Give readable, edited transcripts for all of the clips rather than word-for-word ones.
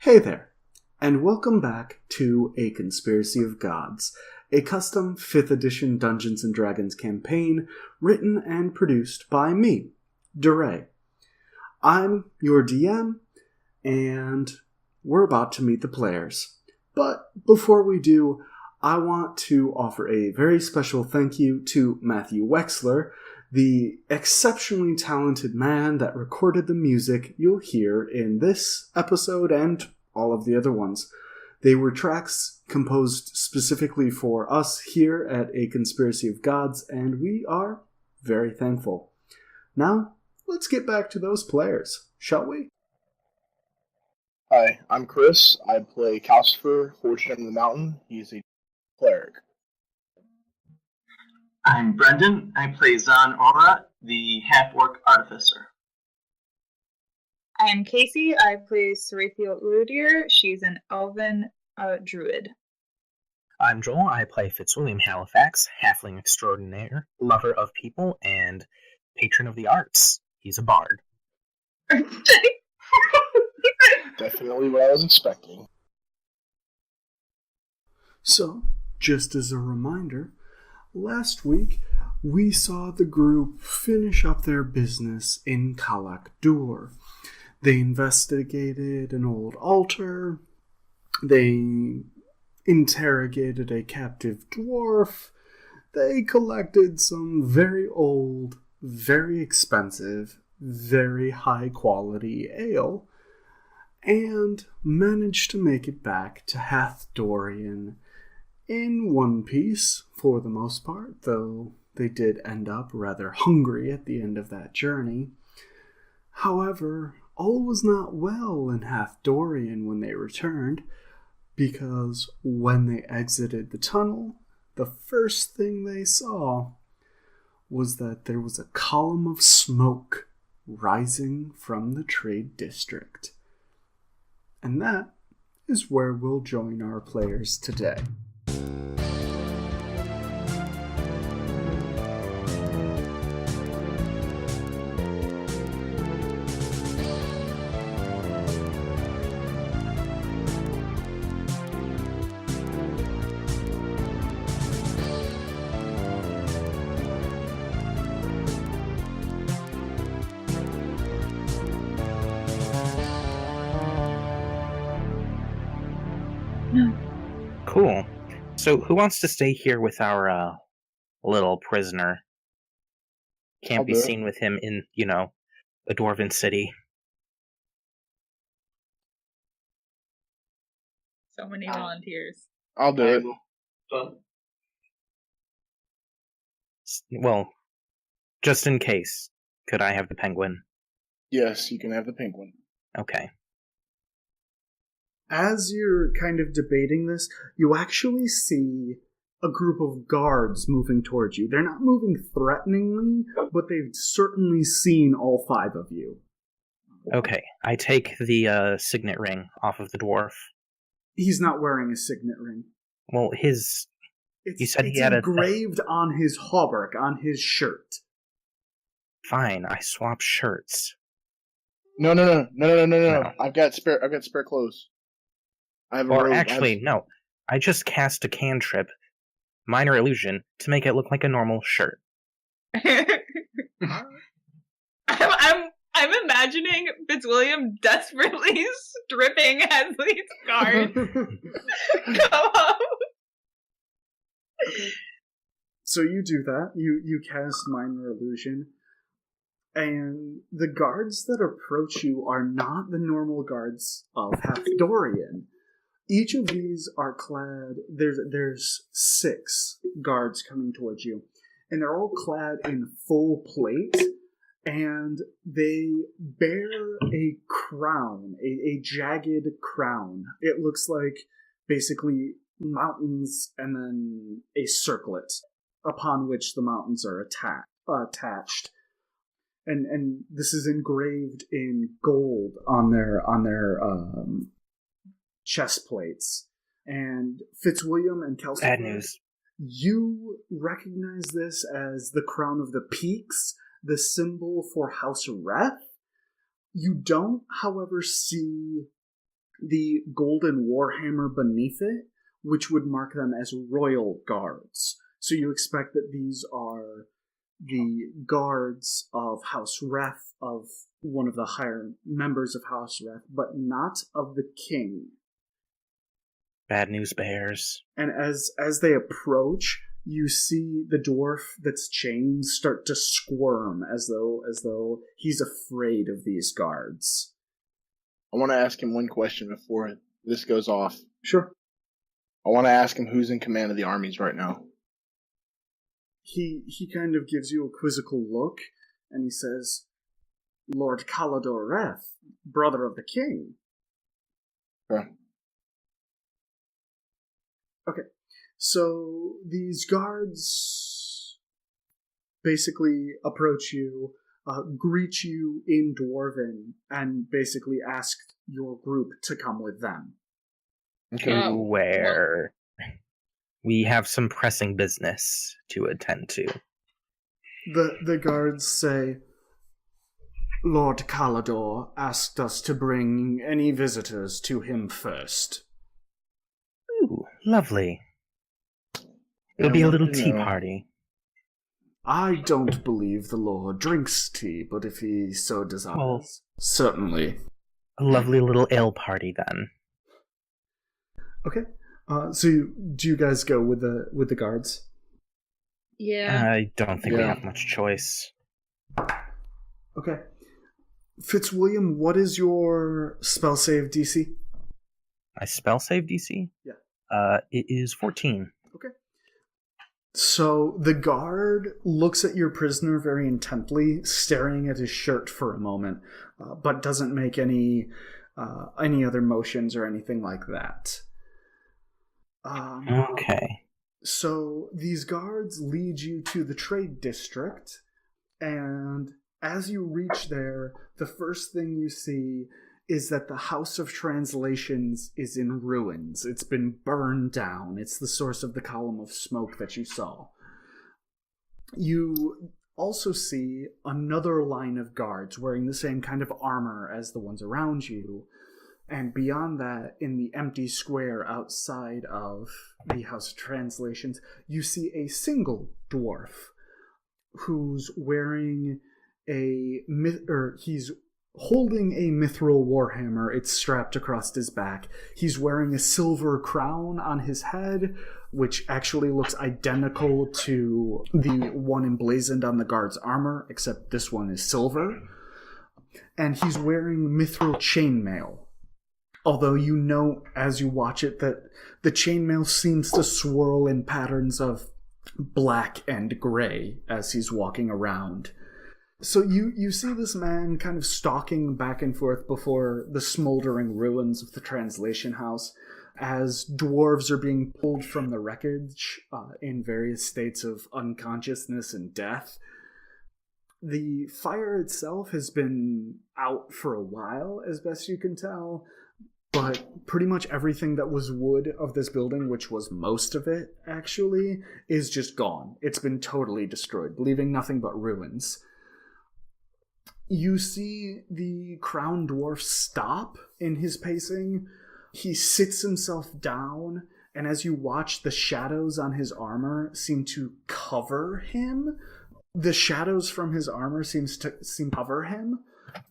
Hey there, and welcome back to A Conspiracy of Gods, a custom 5th edition Dungeons & Dragons campaign written and produced by me, DeRay. I'm your DM, and we're about to meet the players. But before we do, I want to offer a very special thank you to Matthew Wexler, the exceptionally talented man that recorded the music you'll hear in this episode and all of the other ones. They were tracks composed specifically for us here at A Conspiracy of Gods, and we are very thankful. Now, let's get back to those players, shall we? Hi, I'm Chris. I play Calcifer, Fortune in the Mountain. He's a cleric. I'm Brendan. I play Zan Aura, the half-orc artificer. I am Casey. I play Serethia Urudir. She's an elven druid. I'm Joel. I play Fitzwilliam Halifax, halfling extraordinaire, lover of people, and patron of the arts. He's a bard. Definitely what I was expecting. So, just as a reminder, last week we saw the group finish up their business in Kalak-Dur. They investigated an old altar, they interrogated a captive dwarf, they collected some very old, very expensive, very high quality ale, and managed to make it back to Hathdorien in one piece, for the most part, though they did end up rather hungry at the end of that journey. However, all was not well in Hathdorien when they returned, because when they exited the tunnel, the first thing they saw was that there was a column of smoke rising from the trade district. And that is where we'll join our players today. Cool. So who wants to stay here with our little prisoner? Can't be seen with him in, a dwarven city. So many volunteers. I'll do it. Well, just in case, could I have the penguin? Yes, you can have the penguin. Okay. As you're kind of debating this, you actually see a group of guards moving towards you. They're not moving threateningly, but they've certainly seen all 5 of you. Okay, I take the signet ring off of the dwarf. He's not wearing a signet ring. Well, you said he had engraved on his hauberk, on his shirt. Fine, I swap shirts. No. I've got spare clothes. I have a robe. No. I just cast a cantrip, minor illusion, to make it look like a normal shirt. I'm imagining Fitzwilliam desperately stripping Hesley's guard. Go up. Okay. So you do that. You cast minor illusion. And the guards that approach you are not the normal guards of Hathdorien. Each of these are clad... There's 6 guards coming towards you. And they're all clad in full plate. And they bear a crown, a jagged crown. It looks like basically mountains and then a circlet upon which the mountains are attached. And this is engraved in gold on their chest plates. And Fitzwilliam and Kelsey, Bad news. You recognize this as the Crown of the Peaks, the symbol for House Reth. You don't, however, see the golden warhammer beneath it, which would mark them as royal guards. So you expect that these are the guards of House Reth, of one of the higher members of House Reth, but not of the king. Bad news bears. And as they approach, you see the dwarf that's chained start to squirm as though he's afraid of these guards. I want to ask him one question before this goes off. Sure. I want to ask him who's in command of the armies right now. He kind of gives you a quizzical look, and he says, Lord Calador Reth, brother of the king. Okay, so these guards basically approach you, greet you in Dwarven, and basically ask your group to come with them. Okay. Where we have some pressing business to attend to. The guards say, Lord Calador asked us to bring any visitors to him first. Ooh, lovely. It'll be a little tea party. I don't believe the Lord drinks tea, but if he so desires, certainly. A lovely little ale party, then. Okay. So do you guys go with the guards? Yeah. I don't think we have much choice. Okay. Fitzwilliam, what is your spell save DC? My spell save DC? Yeah. It is 14. Okay. So the guard looks at your prisoner very intently, staring at his shirt for a moment, but doesn't make any other motions or anything like that. Okay. So these guards lead you to the trade district, and as you reach there, the first thing you see is that the House of Translations is in ruins. It's been burned down. It's the source of the column of smoke that you saw. You also see another line of guards wearing the same kind of armor as the ones around you. And beyond that, in the empty square outside of the House of Translations, you see a single dwarf who's wearing he's holding a mithril warhammer. It's strapped across his back. He's wearing a silver crown on his head, which actually looks identical to the one emblazoned on the guard's armor, except this one is silver. And he's wearing mithril chainmail. Although you know as you watch it that the chainmail seems to swirl in patterns of black and gray as he's walking around. So you see this man kind of stalking back and forth before the smoldering ruins of the translation house as dwarves are being pulled from the wreckage in various states of unconsciousness and death. The fire itself has been out for a while, as best you can tell, but pretty much everything that was wood of this building, which was most of it, actually, is just gone. It's been totally destroyed, leaving nothing but ruins. You see the crown dwarf stop in his pacing. He sits himself down, and as you watch, the shadows on his armor seem to cover him. The shadows from his armor seem to cover him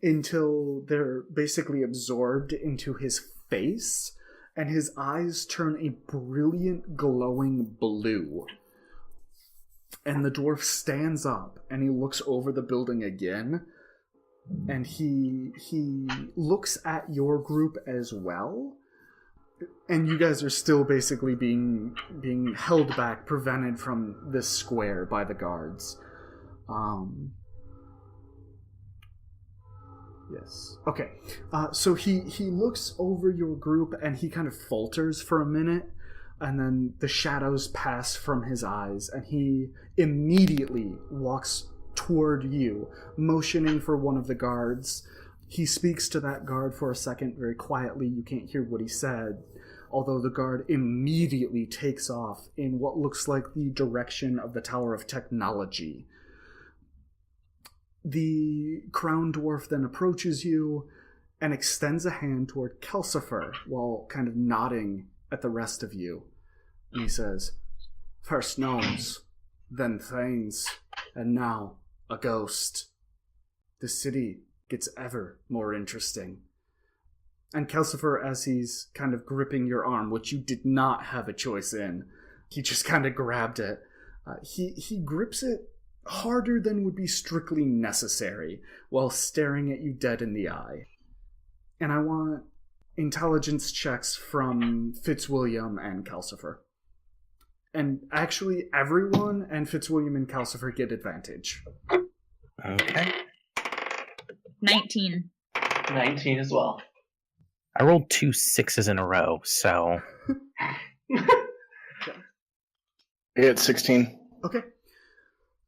until they're basically absorbed into his face, and his eyes turn a brilliant glowing blue. And the dwarf stands up, and he looks over the building again, and he looks at your group as well, and you guys are still basically being held back, prevented from this square by the guards. Yes. Okay. So he looks over your group and he kind of falters for a minute, and then the shadows pass from his eyes, and he immediately walks toward you, motioning for one of the guards. He speaks to that guard for a second very quietly. You can't hear what he said, although the guard immediately takes off in what looks like the direction of the Tower of Technology. The crown dwarf then approaches you, and extends a hand toward Calcifer while kind of nodding at the rest of you. And he says, "First gnomes, then thanes, and now a ghost. The city gets ever more interesting." And Calcifer, as he's kind of gripping your arm, which you did not have a choice in, he just kind of grabbed it. He grips it harder than would be strictly necessary while staring at you dead in the eye. And I want intelligence checks from Fitzwilliam and Calcifer. And actually, everyone and Fitzwilliam and Calcifer get advantage. Okay. 19. 19 as well. I rolled 2 6s in a row, so... It's 16. Okay.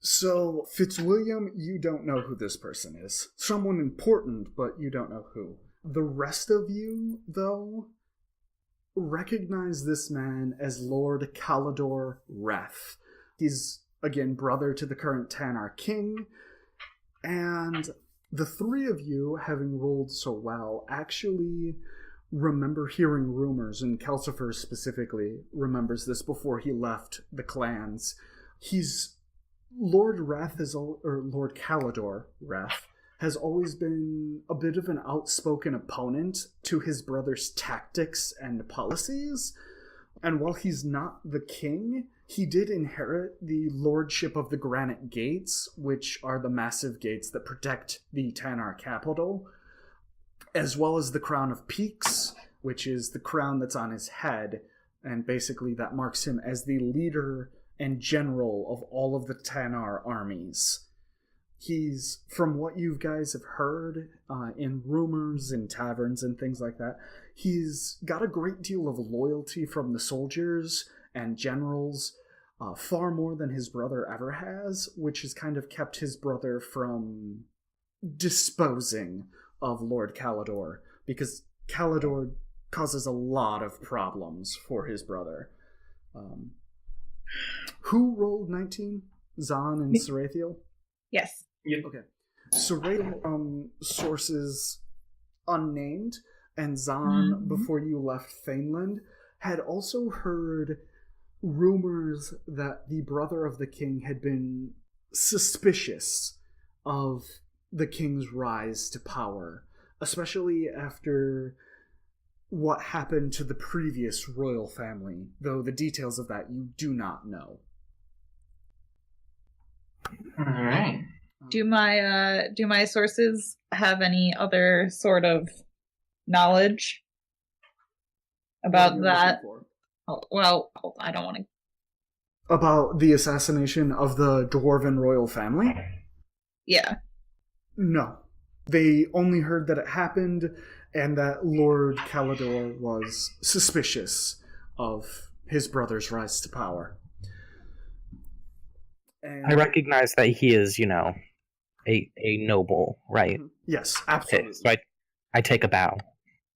So, Fitzwilliam, you don't know who this person is. Someone important, but you don't know who. The rest of you, though, recognize this man as Lord Calidor Reth. He's, again, brother to the current Tannar King, and the three of you, having rolled so well, actually remember hearing rumors, and Calcifer specifically remembers this before he left the clans. Lord Calidor Reth has always been a bit of an outspoken opponent to his brother's tactics and policies, and while he's not the king, he did inherit the lordship of the Granite Gates, which are the massive gates that protect the Tannar capital, as well as the Crown of Peaks, which is the crown that's on his head, and basically that marks him as the leader and general of all of the Tannar armies. He's, from what you guys have heard in rumors in taverns and things like that, he's got a great deal of loyalty from the soldiers and generals, far more than his brother ever has, which has kind of kept his brother from disposing of Lord Calidor, because Calidor causes a lot of problems for his brother. Who rolled 19? Zahn and Sarathiel? Yes. Okay. Sarathiel, sources unnamed, and Zahn, before you left Thaneland, had also heard rumors that the brother of the king had been suspicious of the king's rise to power, especially after what happened to the previous royal family, though the details of that you do not know. All right. Do my sources have any other sort of knowledge about that? Oh, well, I don't want to. About the assassination of the dwarven royal family? Yeah. No. They only heard that it happened and that Lord Calidor was suspicious of his brother's rise to power. And I recognize that he is, a noble, right? yes, absolutely. Okay, so I take a bow.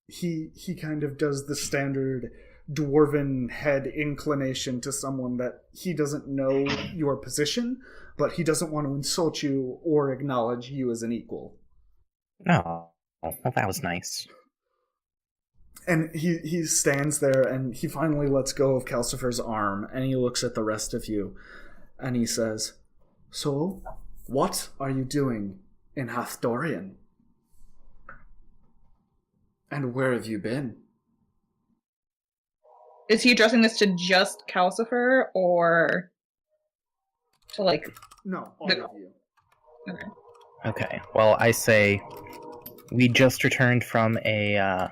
He kind of does the standard dwarven head inclination to someone that he doesn't know your position, but he doesn't want to insult you or acknowledge you as an equal. Oh, well, that was nice. And he stands there, and he finally lets go of Calcifer's arm, and he looks at the rest of you, and he says, "So, what are you doing in Hathdorien? And where have you been?" Is he addressing this to just Calcifer, or to, No, all of you. Okay. Okay, well, I say we just returned from a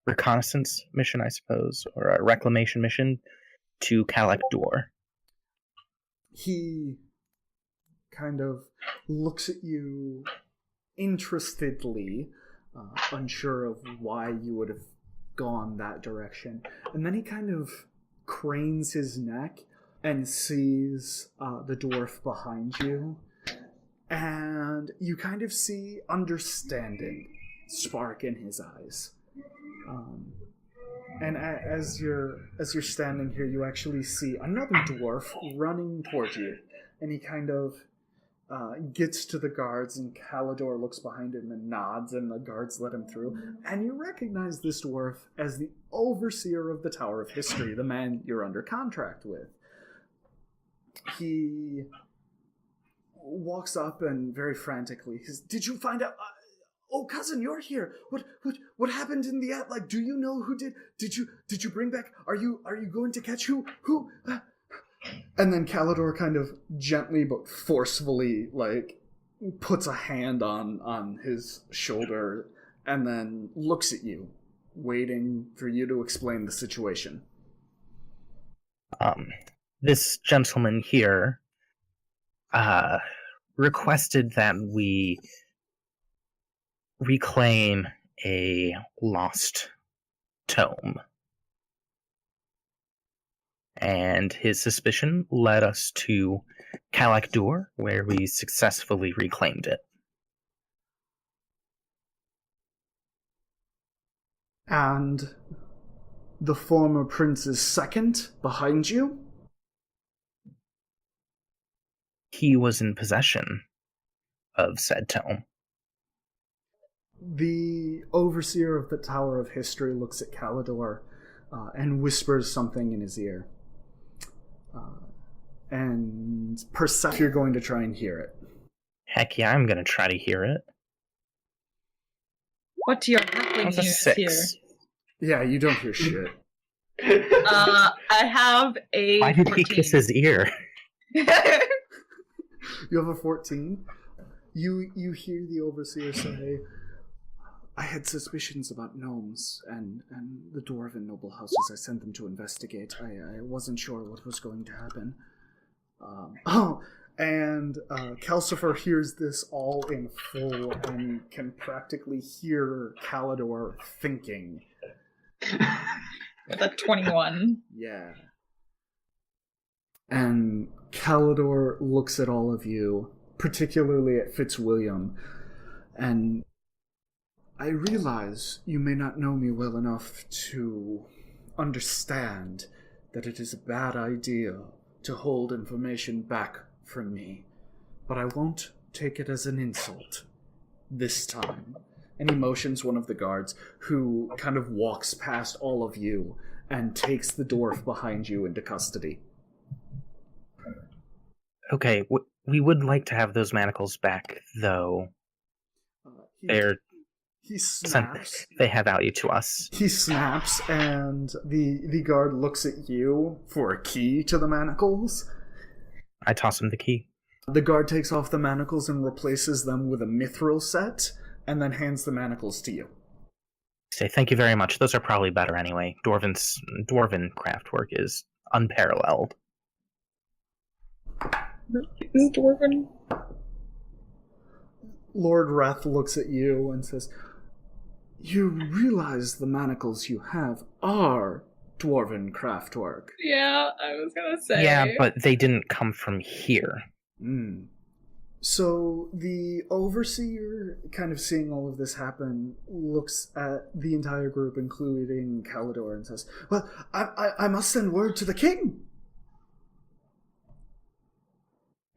reconnaissance mission, I suppose, or a reclamation mission to Calak-Dor. He kind of looks at you interestedly, unsure of why you would have gone that direction. And then he kind of cranes his neck and sees the dwarf behind you. And you kind of see understanding spark in his eyes. And as you're standing here, you actually see another dwarf running towards you. And he kind of gets to the guards, and Calidor looks behind him and nods, and the guards let him through. And you recognize this dwarf as the overseer of the Tower of History, the man you're under contract with. He walks up and very frantically, he says, "Did you find out? Oh, cousin, you're here. What happened in the like? Do you know who did? Did you bring back? Are you going to catch who? And then Calidor kind of gently but forcefully puts a hand on his shoulder and then looks at you, waiting for you to explain the situation. This gentleman here requested that we reclaim a lost tome. And his suspicion led us to Calak-Dur, where we successfully reclaimed it. And the former prince's second behind you? He was in possession of said tome. The overseer of the Tower of History looks at Calidor and whispers something in his ear. And Persephone, you're going to try and hear it. Heck yeah, I'm going to try to hear it. What do your halfling That's a ears 6. hear? Yeah, you don't hear shit. I have a Why did 14. he kiss his ear? You have a 14. You hear the overseer say, "I had suspicions about gnomes and the dwarven noble houses. I sent them to investigate. I wasn't sure what was going to happen." And Calcifer hears this all in full and can practically hear Calidor thinking. With a 21. Yeah. And Calidor looks at all of you, particularly at Fitzwilliam, and I realize you may not know me well enough to understand that it is a bad idea to hold information back from me, but I won't take it as an insult this time. And he motions one of the guards, who kind of walks past all of you and takes the dwarf behind you into custody. Okay, we would like to have those manacles back, though. He snaps. They have value to us. He snaps, and the guard looks at you for a key to the manacles. I toss him the key. The guard takes off the manacles and replaces them with a mithril set, and then hands the manacles to you. Say thank you very much. Those are probably better anyway. Dwarven craftwork is unparalleled. Is dwarven? Lord Wrath looks at you and says, "You realize the manacles you have are dwarven craftwork." Yeah, I was gonna say. Yeah, but they didn't come from here. So the overseer, kind of seeing all of this happen, looks at the entire group, including Calidor, and says, "Well, I must send word to the king."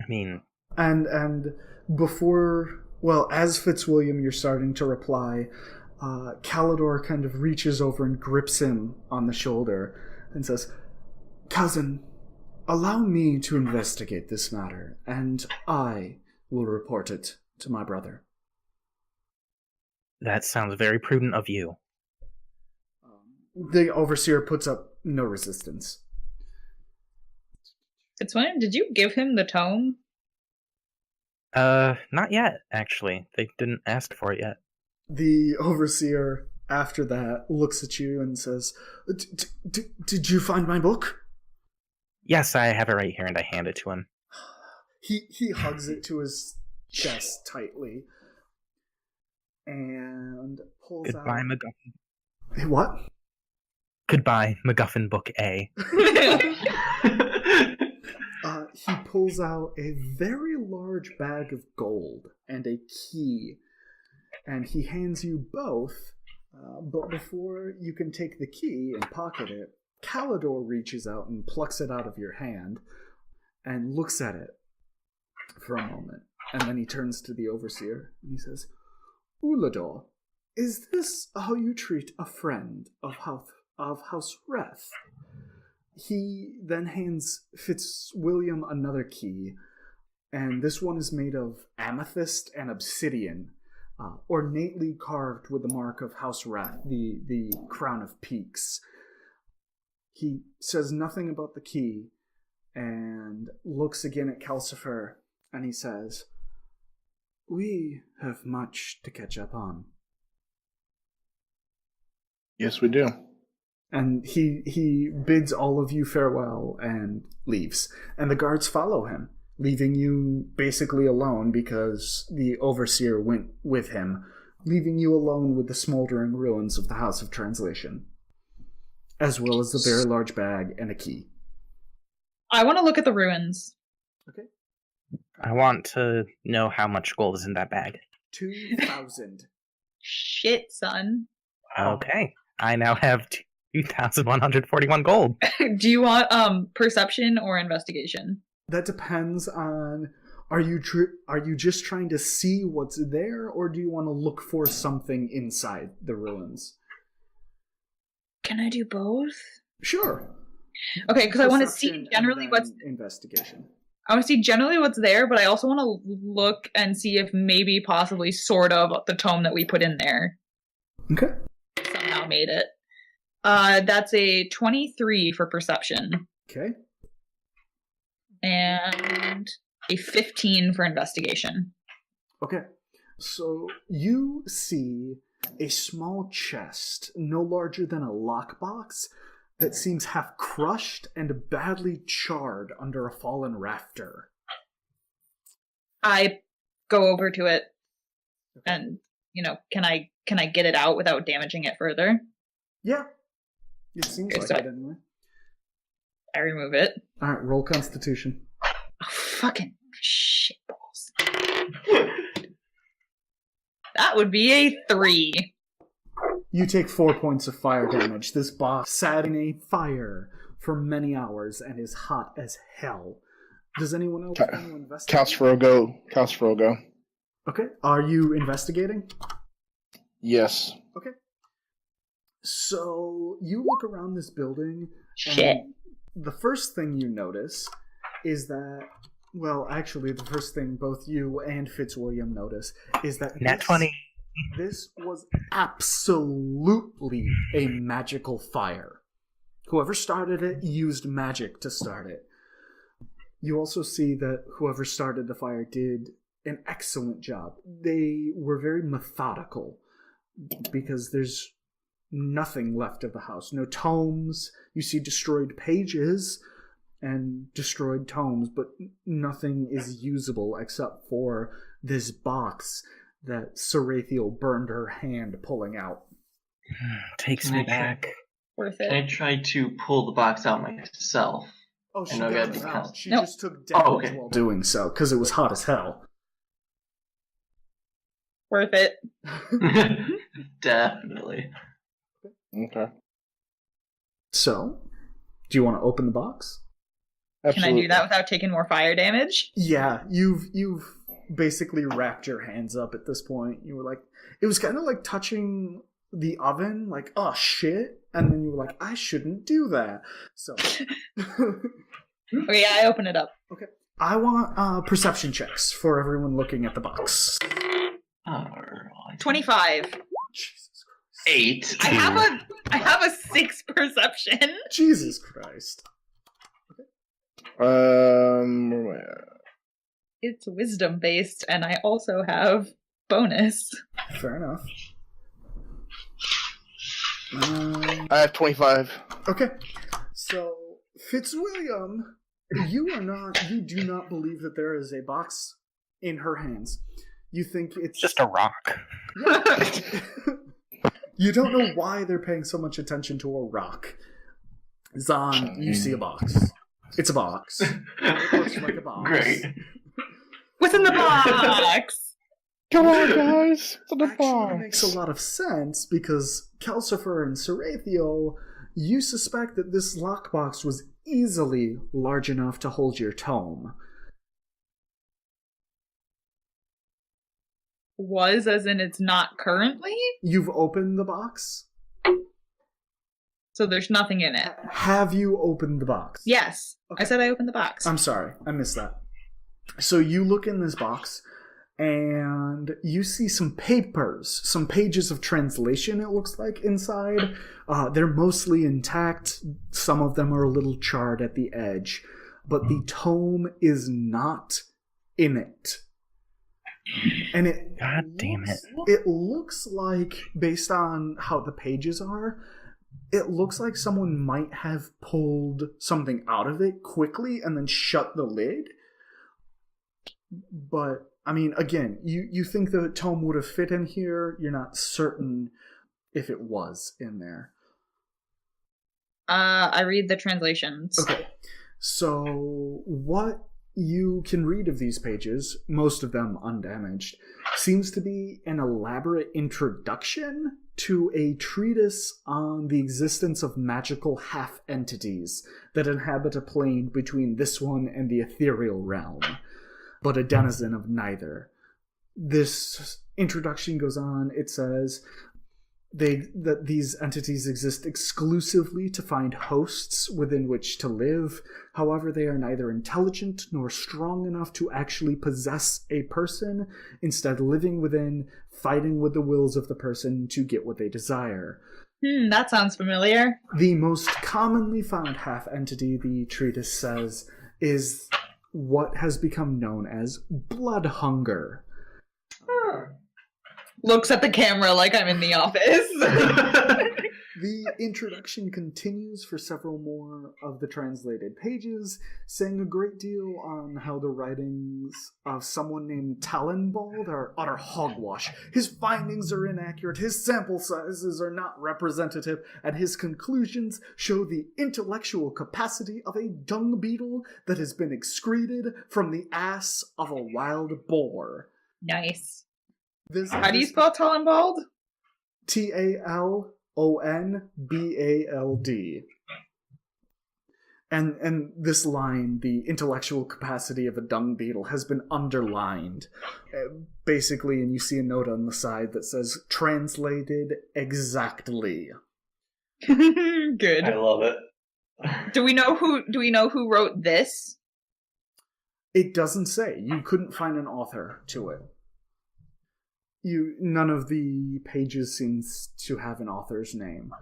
I mean... And before... Well, as Fitzwilliam, you're starting to reply, Calidor kind of reaches over and grips him on the shoulder and says, "Cousin, allow me to investigate this matter, and I will report it to my brother." That sounds very prudent of you. The overseer puts up no resistance. It's funny, did you give him the tome? Not yet, actually. They didn't ask for it yet. The overseer, after that, looks at you and says, "Did you find my book?" Yes, I have it right here, and I hand it to him. He hugs it to his chest tightly and pulls Goodbye, out... MacGuffin. What? Goodbye, MacGuffin Book A. He pulls out a very large bag of gold and a key, and he hands you both, but before you can take the key and pocket it, Calidor reaches out and plucks it out of your hand and looks at it for a moment. And then he turns to the overseer and he says, Ulador, is this how you treat a friend of House Reth? He then hands Fitzwilliam another key, and this one is made of amethyst and obsidian, ornately carved with the mark of House Reth, the crown of peaks. He says nothing about the key and looks again at Calcifer, and he says, we have much to catch up on. Yes, we do. And he bids all of you farewell and leaves. And the guards follow him, leaving you basically alone because the overseer went with him, leaving you alone with the smoldering ruins of the House of Translation, as well as the very large bag and a key. I want to look at the ruins. Okay. I want to know how much gold is in that bag. 2,000. Shit, son. Okay. I now have 2,141 gold. Do you want perception or investigation? That depends on, are you just trying to see what's there, or do you want to look for something inside the ruins? Can I do both? Sure. Okay, because I want to see Perception generally and then what's... investigation. I want to see generally what's there, but I also want to look and see if maybe possibly sort of the tome that we put in there Okay. somehow made it. That's a 23 for perception. Okay. And a 15 for investigation. Okay. So you see a small chest, no larger than a lockbox, that seems half crushed and badly charred under a fallen rafter. I go over to it and, can I get it out without damaging it further? Yeah. It seems Okay, like so it anyway. I remove it. Alright, roll Constitution. Oh, fucking shitballs. That would be a 3. You take 4 points of fire damage. This box sat in a fire for many hours and is hot as hell. Does anyone else want to investigate? Calcifer go. Okay. Are you investigating? Yes. Okay. So you look around this building. Shit. And the first thing you notice is that, well, actually, the first thing both you and Fitzwilliam notice is that Nat 20. This was absolutely a magical fire. Whoever started it used magic to start it. You also see that whoever started the fire did an excellent job. They were very methodical because there's nothing left of the house. No tomes. You see destroyed pages and destroyed tomes, but nothing is usable except for this box that Sarathiel burned her hand pulling out. Takes me back. Worth Can it. I try to pull the box out myself? Oh, she I know got that it out. counts. She Nope. just took damage Oh, okay. while doing so, because it was hot as hell. Worth it. Definitely. Okay. So, do you want to open the box? Absolutely. Can I do that without taking more fire damage? Yeah, you've basically wrapped your hands up at this point. You were like, it was kind of like touching the oven, like, oh shit, and then you were like, I shouldn't do that. So, Okay, yeah, I open it up. okay, I want perception checks for everyone looking at the box. Alright. 25. Jesus Christ. 8. I have a 6 perception. Jesus Christ. It's wisdom based, and I also have bonus. Fair enough. I have 25. Okay, so Fitzwilliam, you do not believe that there is a box in her hands. You think it's Just a rock. You don't know why they're paying so much attention to a rock. Zahn, you see a box. It's a box. It looks like a box. Great. What's in the box? Come on, guys. It's in the Actually box. makes a lot of sense because Calcifer and Sarathiel, you suspect that this lockbox was easily large enough to hold your tome. was, as in it's not currently? You've opened the box? So there's nothing in it. Have you opened the box? Yes. Okay. I said I opened the box. I'm sorry, I missed that. So you look in this box, and you see some papers, some pages of translation, it looks like, inside. They're mostly intact. Some of them are a little charred at the edge. But the tome is not in it. And it... God damn it. It looks like, based on how the pages are, it looks like someone might have pulled something out of it quickly and then shut the lid. But, I mean, again, you think the tome would have fit in here. You're not certain if it was in there. I read the translations. Okay. So, what you can read of these pages, most of them undamaged, seems to be an elaborate introduction to a treatise on the existence of magical half-entities that inhabit a plane between this one and the ethereal realm, but a denizen of neither. This introduction goes on. It says that these entities exist exclusively to find hosts within which to live. However, they are neither intelligent nor strong enough to actually possess a person, instead living within, fighting with the wills of the person to get what they desire. That sounds familiar. The most commonly found half-entity, the treatise says, is what has become known as blood hunger. Looks at the camera like I'm in the office. The introduction continues for several more of the translated pages, saying a great deal on how the writings of someone named Talonbald are utter hogwash. His findings are inaccurate, his sample sizes are not representative, and his conclusions show the intellectual capacity of a dung beetle that has been excreted from the ass of a wild boar. Nice. How do you spell Talonbald? Talonbald. And this line, the intellectual capacity of a dung beetle, has been underlined. Basically, and you see a note on the side that says, translated exactly. Good. I love it. Do we know who wrote this? It doesn't say. You couldn't find an author to it. None of the pages seems to have an author's name.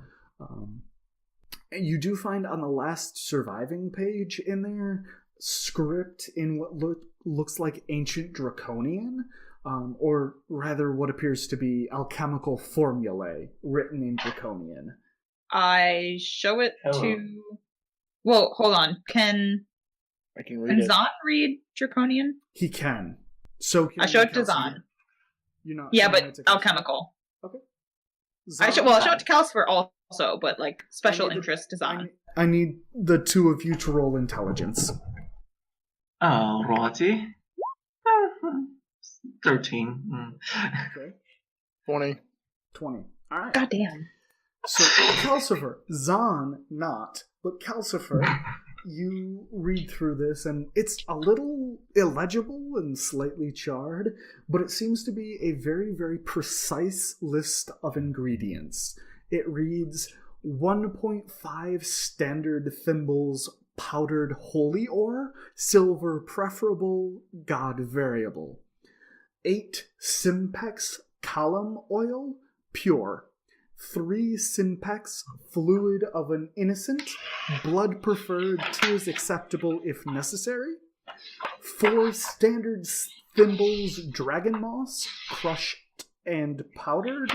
You do find on the last surviving page in there script in what looks like ancient Draconian, or rather what appears to be alchemical formulae written in Draconian. I show it to... Well, hold on. I can read it. Zahn read Draconian? He can. So can I show it to Kelsey. Zahn. You're not. Yeah, showing but it to Kelsey? alchemical. Okay. I show it to Calcifer also, but like special interest to Zahn. I need the two of you to roll intelligence. Oh, Rotti. 13. Okay. 20. 20. All right. God damn. So, Calcifer, Zahn not, but Calcifer, you read through this, and it's a little illegible and slightly charred, but it seems to be a very, very precise list of ingredients. It reads 1.5 standard thimbles powdered holy ore, silver preferable, god variable. 8 Simpex column oil, pure. 3 Simpex fluid of an innocent, blood preferred, tears acceptable if necessary. 4 standard thimbles dragon moss, crushed and powdered.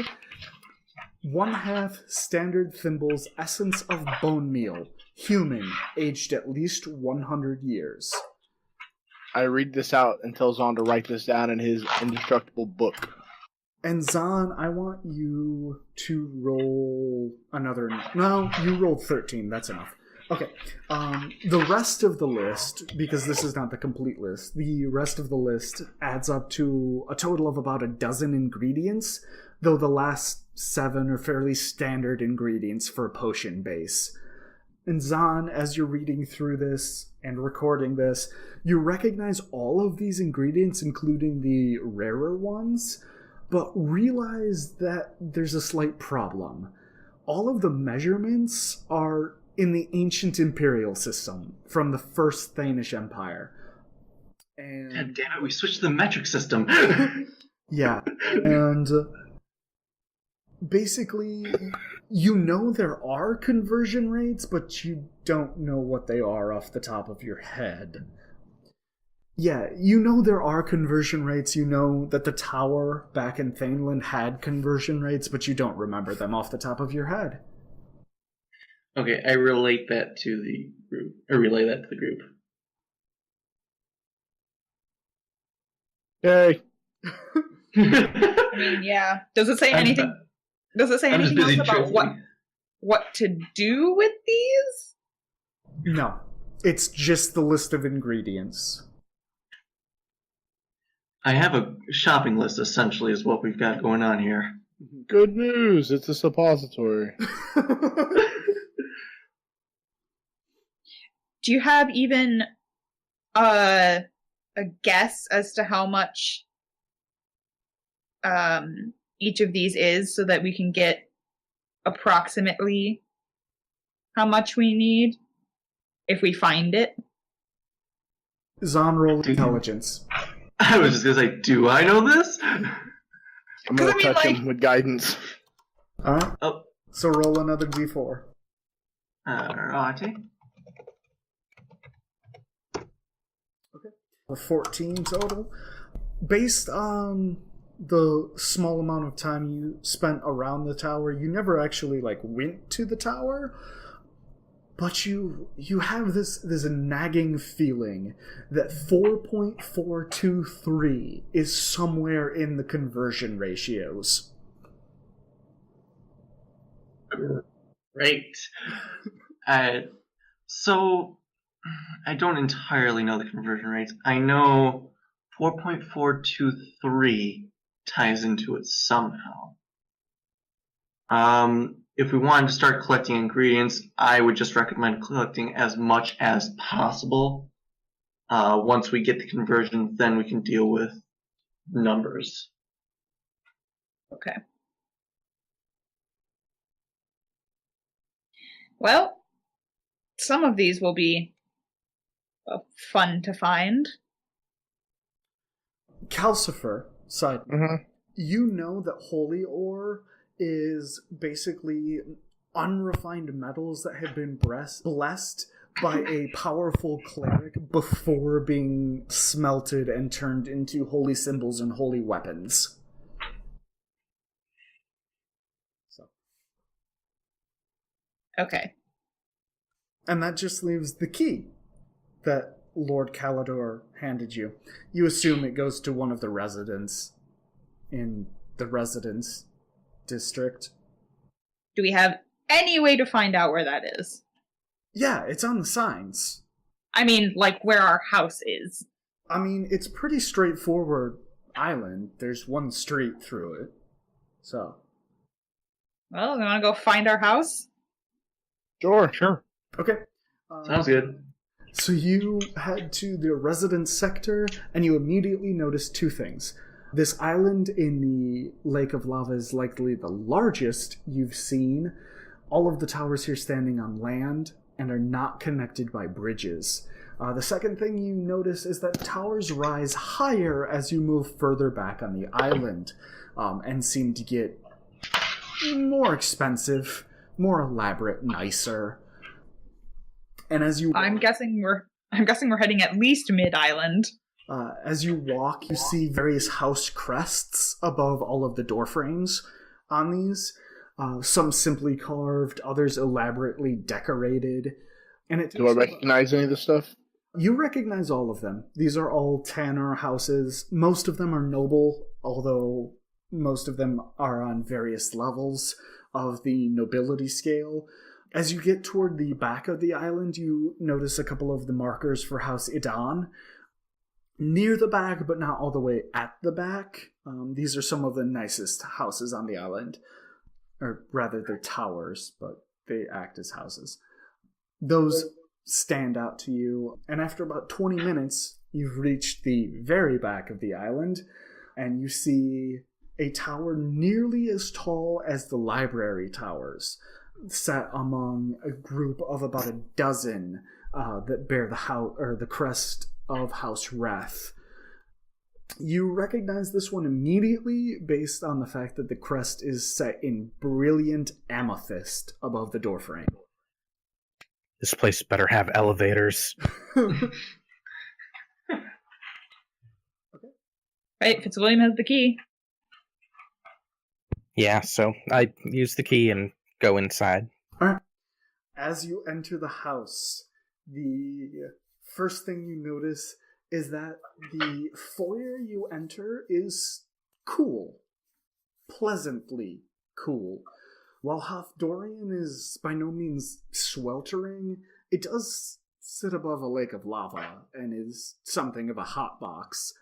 1/2 standard thimbles essence of bone meal, human, aged at least 100 years. I read this out and tell Zahn to write this down in his indestructible book. And Zahn, I want you to roll another... No, you rolled 13, that's enough. Okay, the rest of the list, because this is not the complete list, the rest of the list adds up to a total of about a dozen ingredients, though the last 7 are fairly standard ingredients for a potion base. And Zahn, as you're reading through this and recording this, you recognize all of these ingredients, including the rarer ones, but realize that there's a slight problem. All of the measurements are in the ancient imperial system from the First Thanish Empire. And God damn it, we switched to the metric system. yeah, and basically, you know there are conversion rates, but you don't know what they are off the top of your head. Yeah, you know there are conversion rates, you know that the tower back in Thaneland had conversion rates, but you don't remember them off the top of your head. Okay, I relate that to the group. Or relay that to the group. Yay. I mean, yeah. Does it say anything? Does it say I'm just anything busy else about trifling. what to do with these? No, it's just the list of ingredients. I have a shopping list, essentially, is what we've got going on here. Good news, it's a suppository. Do you have even a guess as to how much each of these is, so that we can get approximately how much we need if we find it? Zon, roll intelligence. I was just gonna say, do I know this? I'm gonna touch him with guidance. Alright, Oh, so roll another d4. righty. A 14 total. Based on the small amount of time you spent around the tower, you never actually went to the tower, but you have this nagging feeling that 4.423 is somewhere in the conversion ratios. Great. So, I don't entirely know the conversion rates. I know 4.423 ties into it somehow. If we wanted to start collecting ingredients, I would just recommend collecting as much as possible. Once we get the conversions, then we can deal with numbers. Okay. Well, some of these will be fun to find. Calcifer, side note, Mm-hmm. you know that holy ore is basically unrefined metals that have been blessed by a powerful cleric before being smelted and turned into holy symbols and holy weapons. So, Okay. and that just leaves the key that Lord Calidor handed you. You assume it goes to one of the residents in the residence district. Do we have any way to find out where that is? Yeah, it's on the signs. I mean, where our house is. I mean, it's pretty straightforward island. There's one street through it. So. Well, we want to go find our house? Sure. Okay. Sounds good. So you head to the residence sector, and you immediately notice two things. This island in the Lake of Lava is likely the largest you've seen. All of the towers here standing on land and are not connected by bridges. The second thing you notice is that towers rise higher as you move further back on the island, and seem to get more expensive, more elaborate, nicer. And as you I'm guessing we're heading at least mid-island. as you walk, you see various house crests above all of the door frames on these. Some simply carved, others elaborately decorated. And it Do I recognize any of this stuff? You recognize all of them. These are all Tanner houses. Most of them are noble, although most of them are on various levels of the nobility scale. As you get toward the back of the island, you notice a couple of the markers for House Idan. Near the back, but not all the way at the back. These are some of the nicest houses on the island. Or rather, they're towers, but they act as houses. Those stand out to you, and after about 20 minutes, you've reached the very back of the island, and you see a tower nearly as tall as the library towers, set among a group of about a dozen that bear the crest of House Wrath. You recognize this one immediately based on the fact that the crest is set in brilliant amethyst above the doorframe. This place better have elevators. Right, Fitzwilliam has the key. Yeah, so I use the key and go inside. Alright. As you enter the house, the first thing you notice is that the foyer you enter is cool. Pleasantly cool. While Hathdorien is by no means sweltering, it does sit above a lake of lava and is something of a hotbox,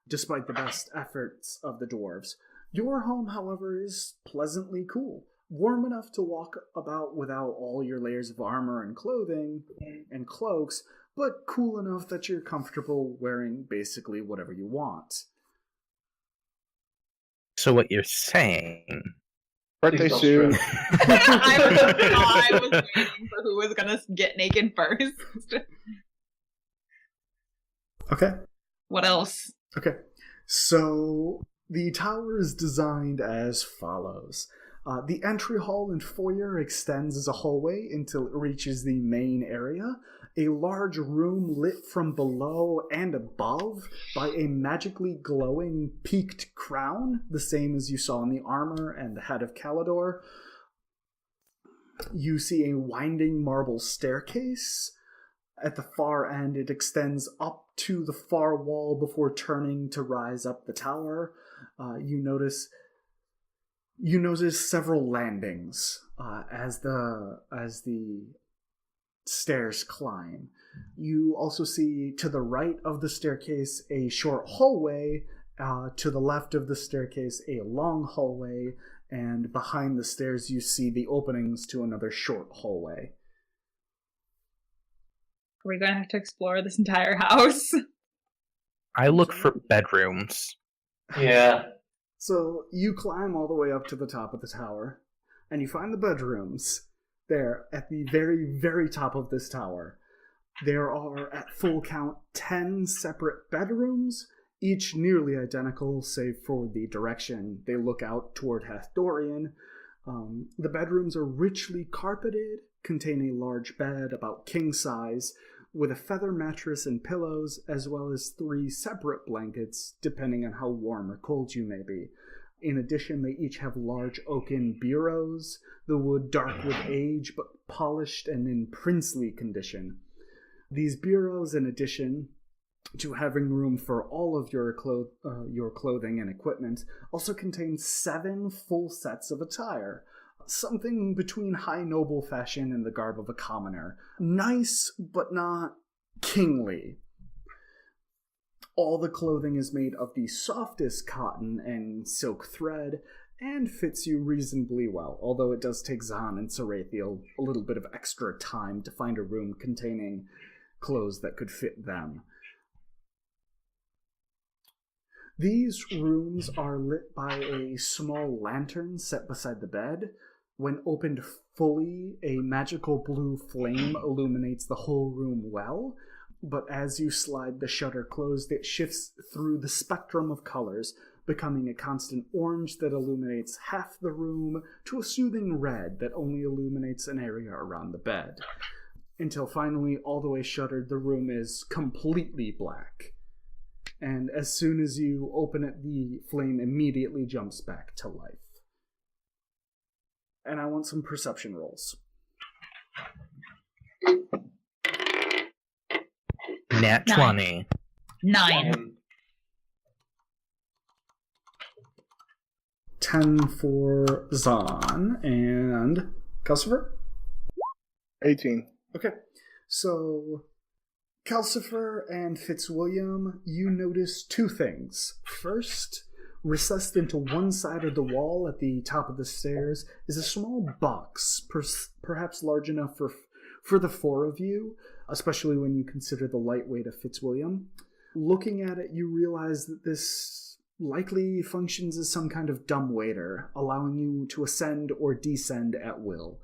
despite the best efforts of the dwarves. Your home, however, is pleasantly cool. Warm enough to walk about without all your layers of armor and clothing and cloaks, but cool enough that you're comfortable wearing basically whatever you want. So what you're saying... Birthday Please suit. don't stress. I was waiting for who was gonna get naked first. Okay. What else? Okay. So the tower is designed as follows. The entry hall and foyer extends as a hallway until it reaches the main area, a large room lit from below and above by a magically glowing peaked crown, the same as you saw in the armor and the head of Calidor. You see a winding marble staircase. At the far end, it extends up to the far wall before turning to rise up the tower. You notice several landings as the stairs climb. You also see to the right of the staircase a short hallway, to the left of the staircase a long hallway, and behind the stairs you see the openings to another short hallway. Are we going to have to explore this entire house? I look for bedrooms. Yeah. So you climb all the way up to the top of the tower, and you find the bedrooms there at the very, very top of this tower. There are, at full count, 10 separate bedrooms, each nearly identical, save for the direction they look out toward Hathdorien. The bedrooms are richly carpeted, contain a large bed about king size, with a feather mattress and pillows, as well as 3 separate blankets, depending on how warm or cold you may be. In addition, they each have large oaken bureaus, the wood dark with age, but polished and in princely condition. These bureaus, in addition to having room for all of your clothing and equipment, also contain 7 full sets of attire, something between high noble fashion and the garb of a commoner. Nice, but not kingly. All the clothing is made of the softest cotton and silk thread, and fits you reasonably well, although it does take Zahn and Sarathiel a little bit of extra time to find a room containing clothes that could fit them. These rooms are lit by a small lantern set beside the bed. When opened fully, a magical blue flame illuminates the whole room well, but as you slide the shutter closed, it shifts through the spectrum of colors, becoming a constant orange that illuminates half the room to a soothing red that only illuminates an area around the bed. Until finally, all the way shuttered, the room is completely black. And as soon as you open it, the flame immediately jumps back to life. And I want some perception rolls. Nat 20. 9. 10 for Zahn and Calcifer? 18. Okay, so Calcifer and Fitzwilliam, you notice 2 things. First, recessed into one side of the wall at the top of the stairs is a small box, perhaps large enough for the 4 of you, especially when you consider the light weight of Fitzwilliam. Looking at it, you realize that this likely functions as some kind of dumbwaiter, allowing you to ascend or descend at will.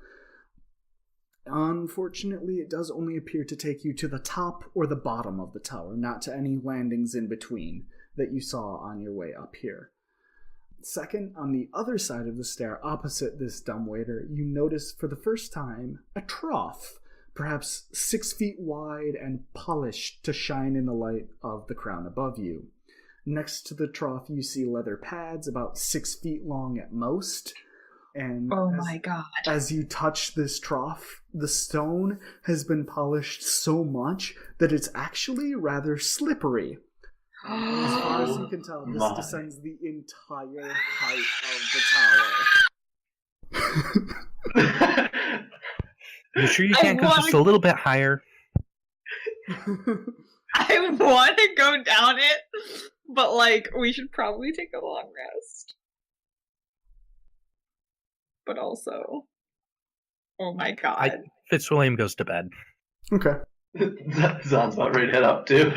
Unfortunately, it does only appear to take you to the top or the bottom of the tower, not to any landings in between that you saw on your way up here. Second, on the other side of the stair, opposite this dumbwaiter, you notice for the first time a trough, perhaps 6 feet wide and polished to shine in the light of the crown above you. Next to the trough, you see leather pads about 6 feet long at most. And my god. As you touch this trough, the stone has been polished so much that it's actually rather slippery. As far as you can tell, this descends the entire height of the tower. You sure you can't go just a little bit higher? I want to go down it, but we should probably take a long rest. But also, oh my god. Fitzwilliam goes to bed. Okay. Sounds about ready to head up, too.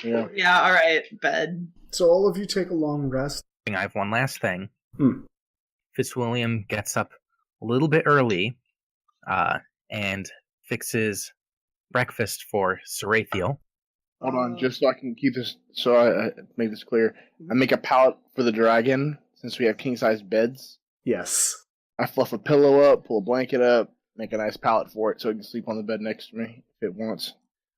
Yeah, alright, bed. So all of you take a long rest. I have one last thing. Fitzwilliam gets up a little bit early and fixes breakfast for Sarathiel. Hold on, just so I can keep this, so I make this clear. I make a pallet for the dragon, since we have king-size beds. Yes. I fluff a pillow up, pull a blanket up, make a nice pallet for it so it can sleep on the bed next to me if it wants.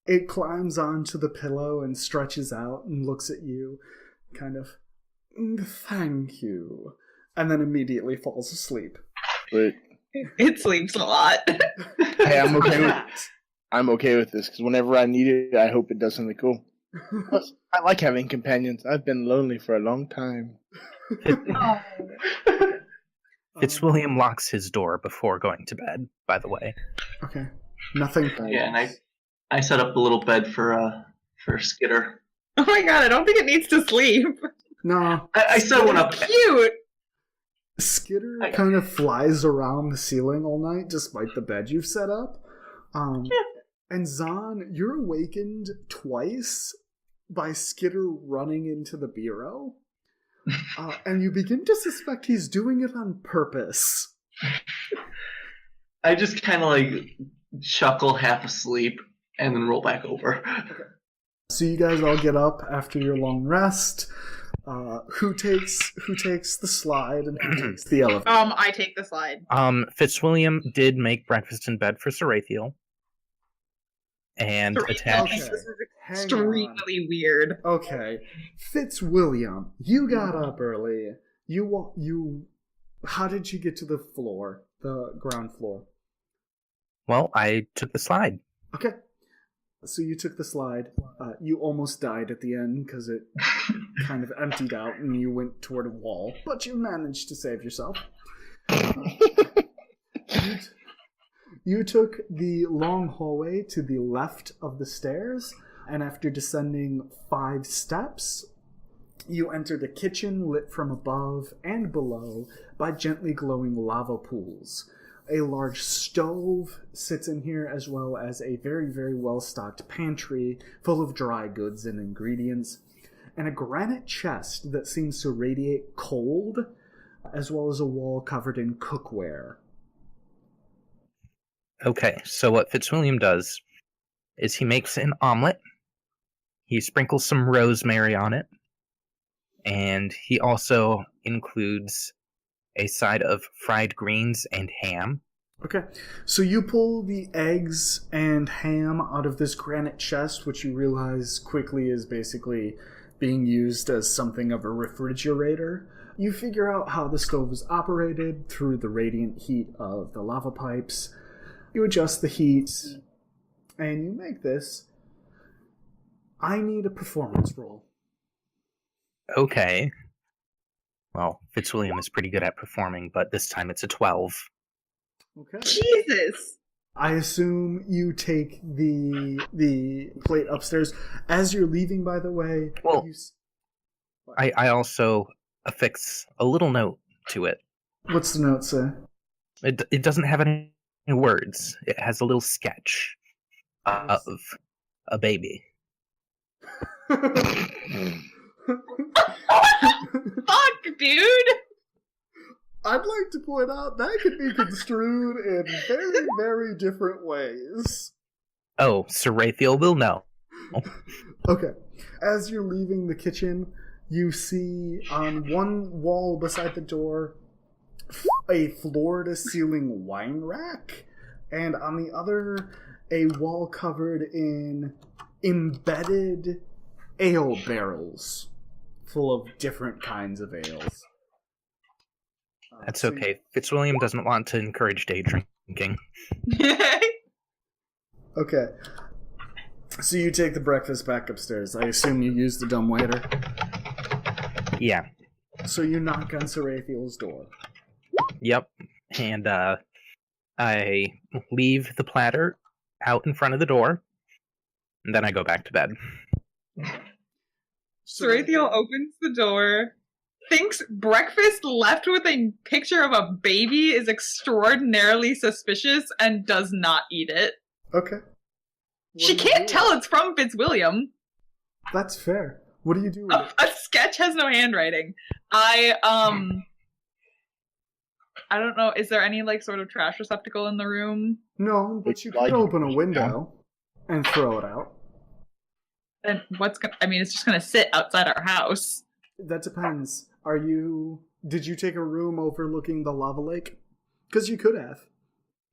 It climbs onto the pillow and stretches out and looks at you, kind of, thank you, and then immediately falls asleep. But it sleeps a lot. Hey, I'm okay with this, because whenever I need it, I hope it does something cool. Plus, I like having companions. I've been lonely for a long time. Fitzwilliam locks his door before going to bed, by the way. Okay. Nothing. Yeah, and I set up a little bed for Skitter. Oh my god, I don't think it needs to sleep. No. I set one up. Cute! Skitter kind of flies around the ceiling all night, despite the bed you've set up. And Zahn, you're awakened twice by Skitter running into the bureau. And you begin to suspect he's doing it on purpose. I just kind of chuckle half asleep and then roll back over. Okay. So you guys all get up after your long rest. Who takes the slide and who takes the elevator? I take the slide. Fitzwilliam did make breakfast in bed for Sarathiel. And attached. Okay. This is extremely weird. Okay, Fitzwilliam, you got up early. How did you get to the floor, the ground floor? Well, I took the slide. Okay, so you took the slide. You almost died at the end because it kind of emptied out and you went toward a wall, but you managed to save yourself. You took the long hallway to the left of the stairs, and after descending 5 steps, you entered a kitchen lit from above and below by gently glowing lava pools. A large stove sits in here, as well as a very, very well-stocked pantry full of dry goods and ingredients, and a granite chest that seems to radiate cold, as well as a wall covered in cookware. Okay, so what Fitzwilliam does is he makes an omelet, he sprinkles some rosemary on it, and he also includes a side of fried greens and ham. Okay, so you pull the eggs and ham out of this granite chest, which you realize quickly is basically being used as something of a refrigerator. You figure out how the stove is operated through the radiant heat of the lava pipes. You adjust the heat, and you make this. I need a performance roll. Okay. Well, Fitzwilliam is pretty good at performing, but this time it's a 12. Okay. Jesus! I assume you take the plate upstairs. As you're leaving, by the way... Well, I also affix a little note to it. What's the note say? It doesn't have any words. It has a little sketch of a baby. Fuck, dude! I'd like to point out that could be construed in very, very different ways. Oh, Sir Raphael will know. Okay. As you're leaving the kitchen, you see on one wall beside the door a floor-to-ceiling wine rack, and on the other, a wall covered in embedded ale barrels full of different kinds of ales. That's okay. Fitzwilliam doesn't want to encourage day drinking. Okay. So you take the breakfast back upstairs. I assume you use the dumbwaiter. Yeah. So you knock on Sir Raphael's door. Yep. And I leave the platter out in front of the door, and then I go back to bed. Sarathiel opens the door, thinks breakfast left with a picture of a baby is extraordinarily suspicious, and does not eat it. Okay. She can't tell it's from Fitzwilliam. That's fair. What do you do with it? A sketch has no handwriting. I don't know, is there any, like, sort of trash receptacle in the room? No, but you could open a window and throw it out. And it's just gonna sit outside our house. That depends. Did you take a room overlooking the lava lake? Because you could have.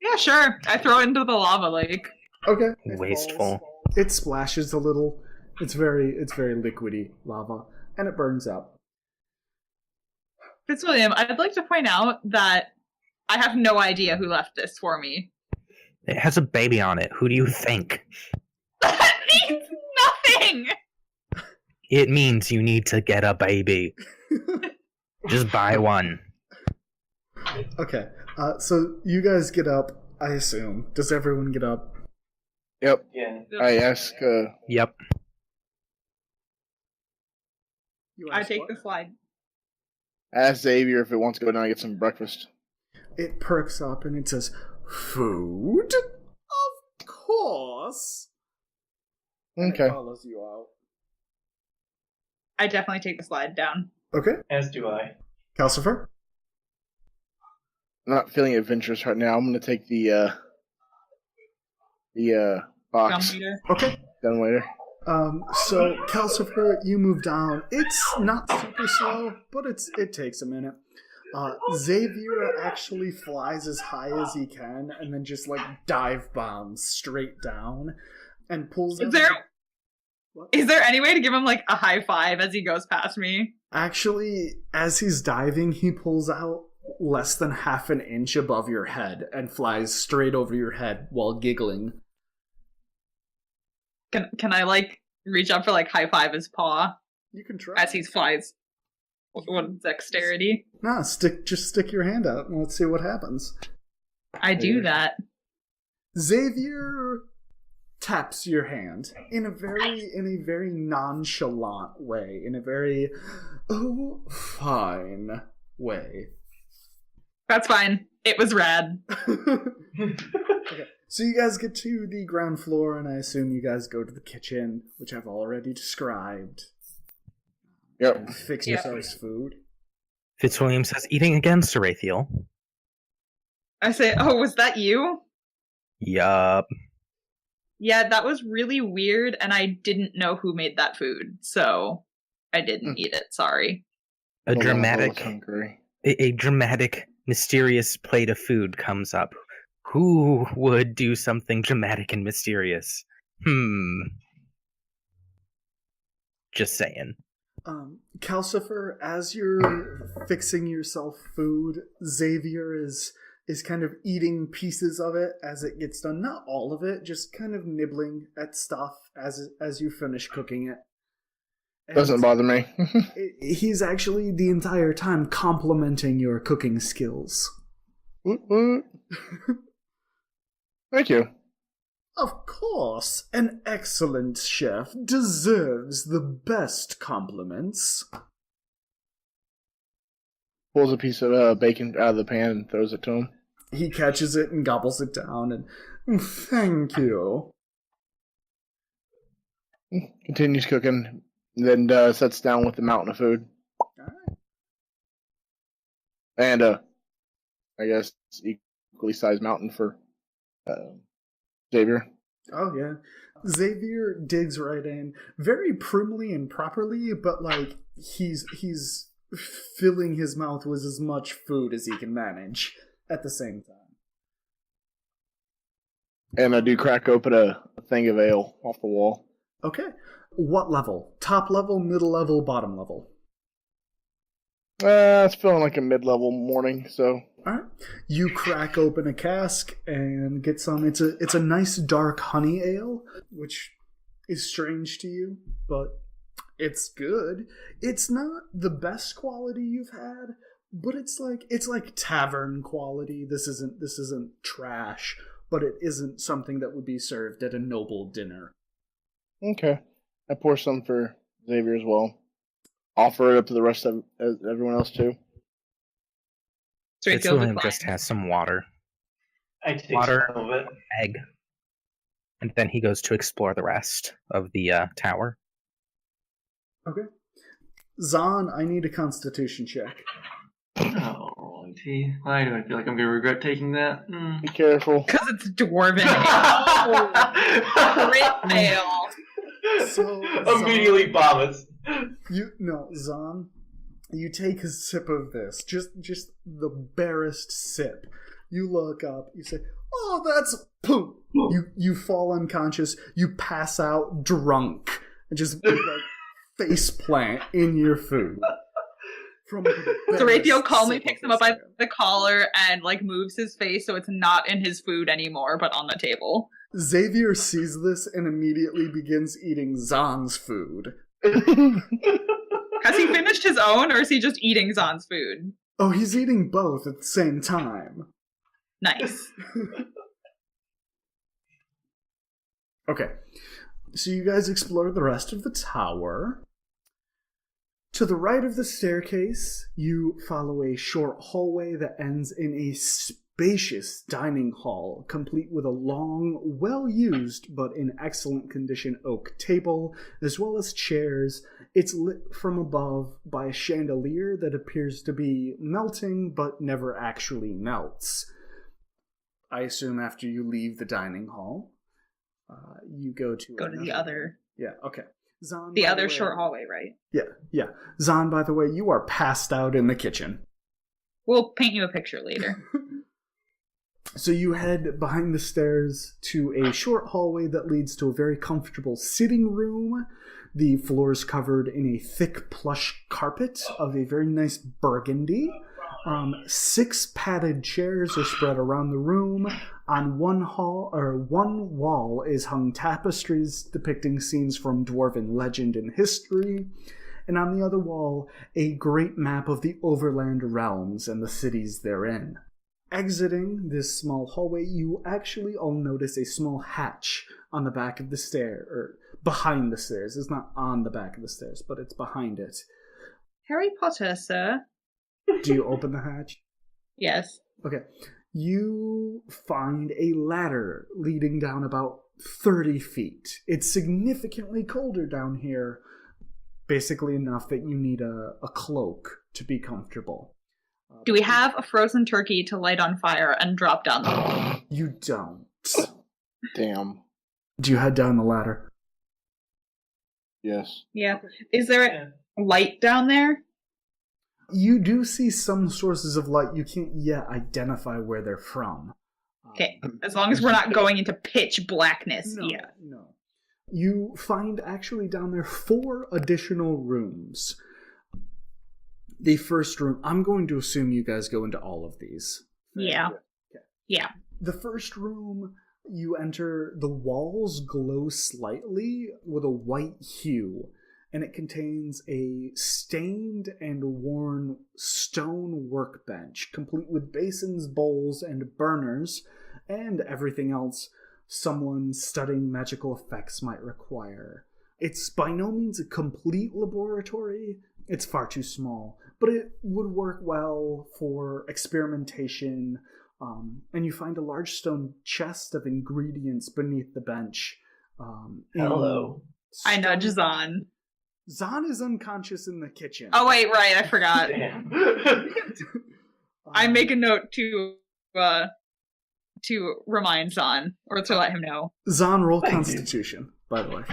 Yeah, sure. I throw it into the lava lake. Okay. Wasteful. It splashes a little. It's very liquidy lava, and it burns up. Fitzwilliam, I'd like to point out that I have no idea who left this for me. It has a baby on it. Who do you think? That means nothing! It means you need to get a baby. Just buy one. Okay. So you guys get up, I assume. Does everyone get up? Yep. Yeah. I ask, Yep. I take the slide. I ask Xavier if it wants to go down and get some breakfast. It perks up and it says, "Food? Of course." And Okay. it follows you out. I definitely take the slide down. Okay. As do I. Calcifer? I'm not feeling adventurous right now. I'm gonna take the box. Dumbwaiter. Okay. Done later. So Calcifer, you move down. It's not super slow, but it takes a minute. Xavier actually flies as high as he can and then just like dive bombs straight down and pulls Is there any way to give him like a high five as he goes past me? Actually, as he's diving, he pulls out less than half an inch above your head and flies straight over your head while giggling. Can I like reach up for like high five his paw You can try. as he flies? What dexterity? Nah, just stick your hand out and let's see what happens. I do that. Xavier taps your hand in a very nonchalant way, in a very fine way. That's fine. It was rad. Okay, so you guys get to the ground floor, and I assume you guys go to the kitchen, which I've already described. Yep. Fix Yeah. yourselves food. Fitzwilliam says, eating again, Sir Raphael. I say, oh, was that you? Yup. Yeah, that was really weird, and I didn't know who made that food, so I didn't eat it. Sorry. A I'm dramatic, hungry. a dramatic, mysterious plate of food comes up. Who would do something dramatic and mysterious? Just saying. Calcifer, as you're fixing yourself food, Xavier is kind of eating pieces of it as it gets done. Not all of it, just kind of nibbling at stuff as you finish cooking it. And Doesn't bother me. he's actually the entire time complimenting your cooking skills. What? Thank you. Of course, an excellent chef deserves the best compliments. Pulls a piece of bacon out of the pan and throws it to him. He catches it and gobbles it down and thank you. Continues cooking. And then sits down with the mountain of food. Alright. And I guess equally sized mountain for Xavier. Oh yeah. Xavier digs right in, very primly and properly, but like he's filling his mouth with as much food as he can manage at the same time. And I do crack open a thing of ale off the wall. Okay. What level? Top level, middle level, bottom level? It's feeling like a mid-level morning, so... Alright. You crack open a cask and get some. It's a nice dark honey ale, which is strange to you, but it's good. It's not the best quality you've had, but it's like tavern quality. This isn't trash, but it isn't something that would be served at a noble dinner. Okay. I pour some for Xavier as well. Offer it up to the rest of everyone else too. Fitzwilliam just has some water. I take Water. some of it. Egg. And then he goes to explore the rest of the tower. Okay. Zahn, I need a constitution check. Oh, righty. Why do I feel like I'm going to regret taking that? Be careful. Because it's dwarven ale. Crit ale. So, Immediately vomits. Zahn, you take a sip of this, just the barest sip. You look up, you say, "Oh, that's poop." You fall unconscious, you pass out drunk, and just like face plant in your food. From So Raphael calmly picks him up by the collar and like moves his face so it's not in his food anymore, but on the table. Xavier sees this and immediately begins eating Zahn's food. Has he finished his own, or is he just eating Zahn's food? Oh, he's eating both at the same time. Nice. Okay, so you guys explore the rest of the tower. To the right of the staircase, you follow a short hallway that ends in a spacious dining hall, complete with a long, well-used, but in excellent condition oak table, as well as chairs. It's lit from above by a chandelier that appears to be melting, but never actually melts. I assume after you leave the dining hall, you go to the other. Yeah, okay. Zahn, The by other way- short hallway, right? Yeah. Zahn, by the way, you are passed out in the kitchen. We'll paint you a picture later. So you head behind the stairs to a short hallway that leads to a very comfortable sitting room. The floor is covered in a thick plush carpet of a very nice burgundy. 6 padded chairs are spread around the room. On one wall is hung tapestries depicting scenes from dwarven legend and history. And on the other wall, a great map of the overland realms and the cities therein. Exiting this small hallway, you actually all notice a small hatch on the back of the stair, or behind the stairs. It's not on the back of the stairs, but it's behind it. Harry Potter, sir. Do you open the hatch? Yes. Okay. You find a ladder leading down about 30 feet. It's significantly colder down here, basically enough that you need a cloak to be comfortable. Do we have a frozen turkey to light on fire and drop down the hole? You don't. Damn. Do you head down the ladder? Yes. Yeah. Is there a light down there? You do see some sources of light. You can't yet identify where they're from. Okay. As long as we're not going into pitch blackness. No, Yeah. no. You find actually down there 4 additional rooms. The first room, I'm going to assume you guys go into all of these. Yeah. Okay. Yeah. The first room, you enter, the walls glow slightly with a white hue, and it contains a stained and worn stone workbench, complete with basins, bowls, and burners, and everything else someone studying magical effects might require. It's by no means a complete laboratory. It's far too small, but it would work well for experimentation. And you find a large stone chest of ingredients beneath the bench. Hello. I nudge Zahn. Zahn is unconscious in the kitchen. Oh wait, right, I forgot. Damn. I make a note to remind Zahn, or to let him know. Zahn, roll Thank you. Constitution, by the way.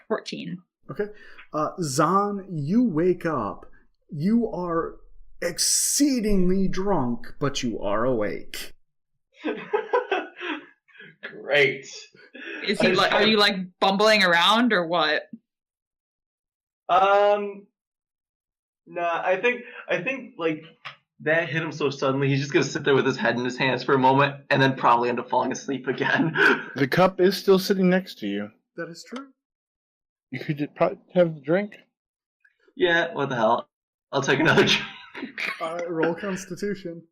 14. Okay. Zahn, you wake up. You are exceedingly drunk, but you are awake. Great. Is he like? Are you like bumbling around or what? Nah, I think like that hit him so suddenly, he's just gonna sit there with his head in his hands for a moment and then probably end up falling asleep again. The cup is still sitting next to you. That is true. You could probably have a drink. Yeah, what the hell? I'll take another drink. Roll Constitution.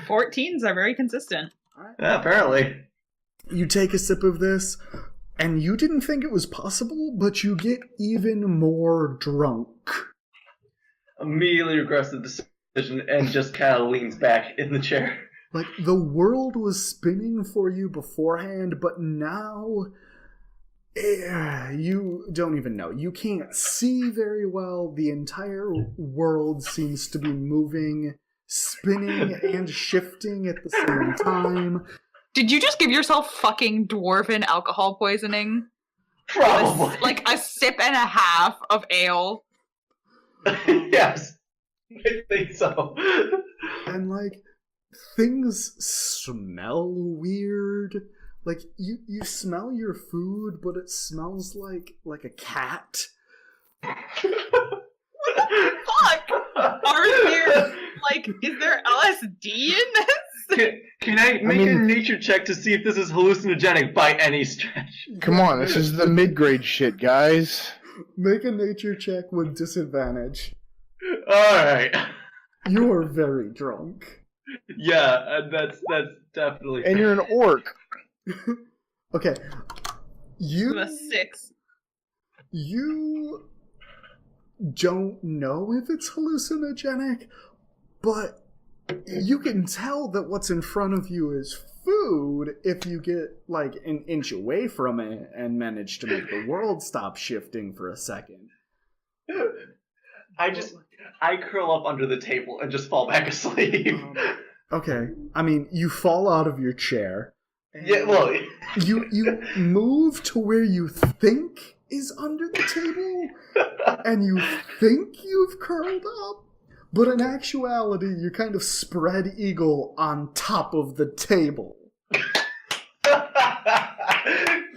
14s are very consistent. All right. Yeah, apparently. You take a sip of this, and you didn't think it was possible, but you get even more drunk. Immediately regrets the decision and just kind of leans back in the chair. Like, the world was spinning for you beforehand, but now you don't even know. You can't see very well. The entire world seems to be moving, spinning, and shifting at the same time. Did you just give yourself fucking dwarven alcohol poisoning? Probably. Like a sip and a half of ale? Yes. I think so. And, like, things smell weird. Like, you smell your food, but it smells like a cat. Fuck! Are there, like, is there LSD in this? Can I make a nature check to see if this is hallucinogenic by any stretch? Come on, this is the mid-grade shit, guys. Make a nature check with disadvantage. Alright. You are very drunk. Yeah, that's definitely. And you're an orc. Okay. A 6. You don't know if it's hallucinogenic, but you can tell that what's in front of you is food if you get like an inch away from it and manage to make the world stop shifting for a second. I curl up under the table and just fall back asleep. Okay. I mean, you fall out of your chair. Yeah, well, You move to where you think is under the table, and you think you've curled up, but in actuality, you kind of spread eagle on top of the table.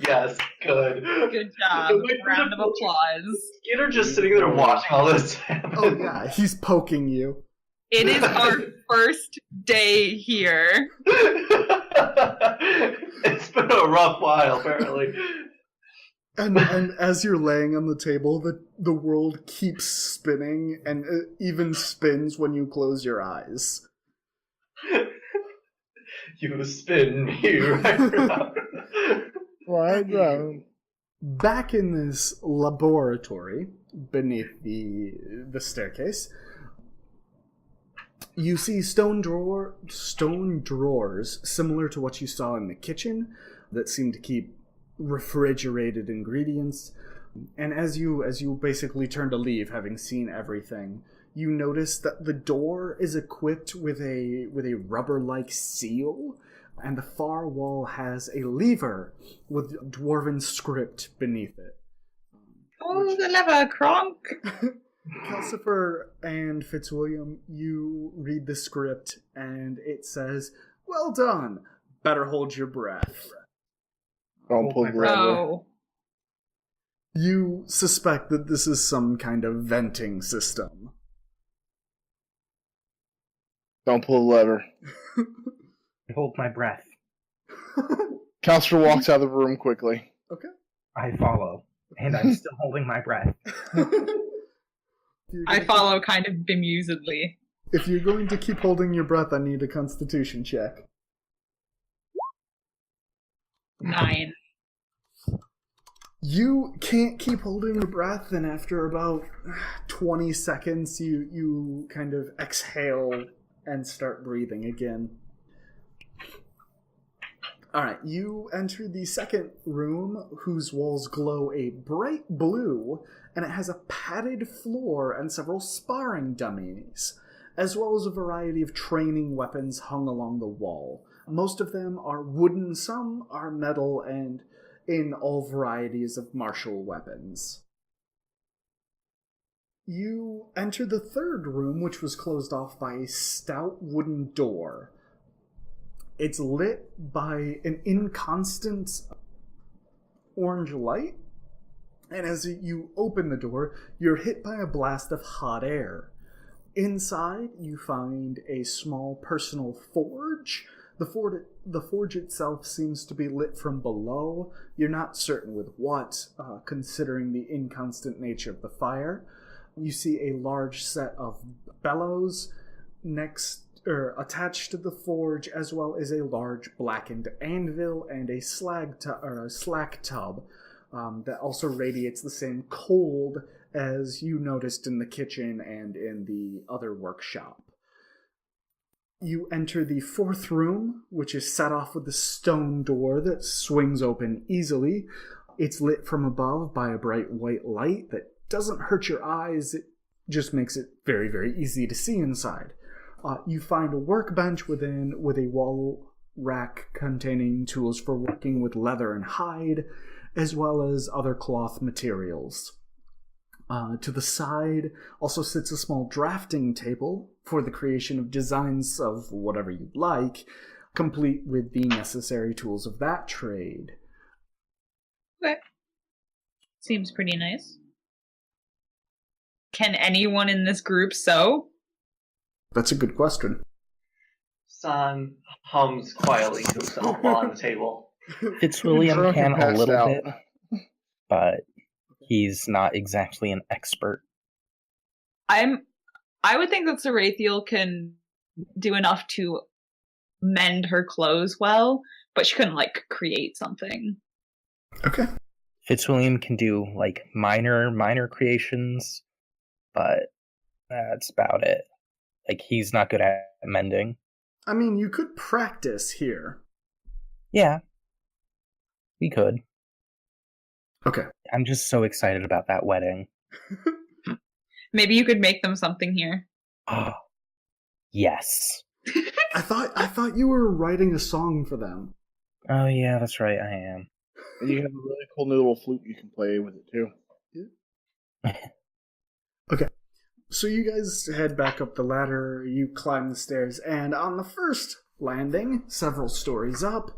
yes, good. Good job. Round of applause. Skinner just sitting there watching all this happen. Oh yeah, he's poking you. It is our first day here. It's been a rough while, apparently. And as you're laying on the table, the world keeps spinning, and it even spins when you close your eyes. You spin me right round. Right round. Back in this laboratory beneath the staircase, you see stone drawers similar to what you saw in the kitchen that seem to keep refrigerated ingredients. And as you basically turn to leave, having seen everything, you notice that the door is equipped with a rubber-like seal, and the far wall has a lever with dwarven script beneath it. Oh, the lever, Kronk! Calcifer and Fitzwilliam, you read the script, and it says, "Well done. Better hold your breath." Don't pull the lever. Oh. You suspect that this is some kind of venting system. Don't pull the lever. I hold my breath. Counselor walks out of the room quickly. Okay. I follow, and I'm still holding my breath. I follow kind of bemusedly. If you're going to keep holding your breath, I need a Constitution check. 9. You can't keep holding your breath, and after about 20 seconds, you kind of exhale and start breathing again. Alright, you enter the second room, whose walls glow a bright blue, and it has a padded floor and several sparring dummies, as well as a variety of training weapons hung along the wall. Most of them are wooden, some are metal, and in all varieties of martial weapons. You enter the third room, which was closed off by a stout wooden door. It's lit by an inconstant orange light, and as you open the door, you're hit by a blast of hot air. Inside, you find a small personal forge. The forge itself seems to be lit from below. You're not certain with what, considering the inconstant nature of the fire. You see a large set of bellows attached to the forge, as well as a large blackened anvil and a slack tub that also radiates the same cold as you noticed in the kitchen and in the other workshop. You enter the fourth room, which is set off with a stone door that swings open easily. It's lit from above by a bright white light that doesn't hurt your eyes, it just makes it very, very easy to see inside. You find a workbench within with a wall rack containing tools for working with leather and hide, as well as other cloth materials. To the side also sits a small drafting table for the creation of designs of whatever you'd like, complete with the necessary tools of that trade. Okay. Seems pretty nice. Can anyone in this group sew? That's a good question. San hums quietly to himself on the table. Fitzwilliam can a Passed little out. bit, but he's not exactly an expert. I would think that Sarathiel can do enough to mend her clothes well, but she couldn't, create something. Okay. Fitzwilliam can do, minor creations, but that's about it. He's not good at mending. I mean, you could practice here. Yeah. We could. Okay. I'm just so excited about that wedding. Maybe you could make them something here. Oh, yes. I thought you were writing a song for them. Oh, yeah, that's right, I am. And you have a really cool new little flute you can play with it, too. Okay. So you guys head back up the ladder, you climb the stairs, and on the first landing, several stories up,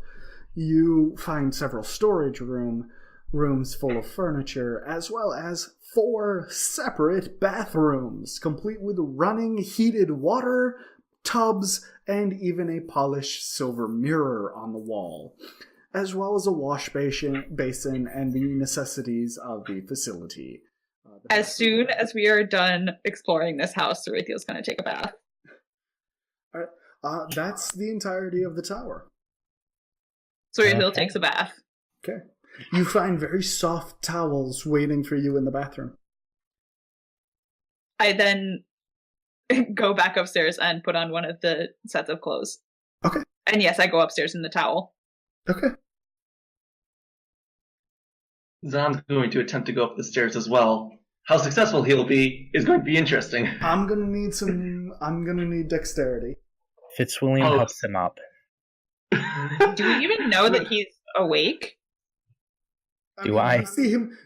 you find several storage rooms full of furniture, as well as 4 separate bathrooms, complete with running heated water, tubs, and even a polished silver mirror on the wall, as well as a wash basin and the necessities of the facility. As soon as we are done exploring this house, Sarathiel's going to take a bath. All right. That's the entirety of the tower. Sarathiel takes a bath. Okay. You find very soft towels waiting for you in the bathroom. I then go back upstairs and put on one of the sets of clothes. Okay. And yes, I go upstairs in the towel. Okay. Zan's going to attempt to go up the stairs as well. How successful he'll be is going to be interesting. I'm gonna need dexterity. Fitzwilliam helps him up. Do we even know that he's awake? I?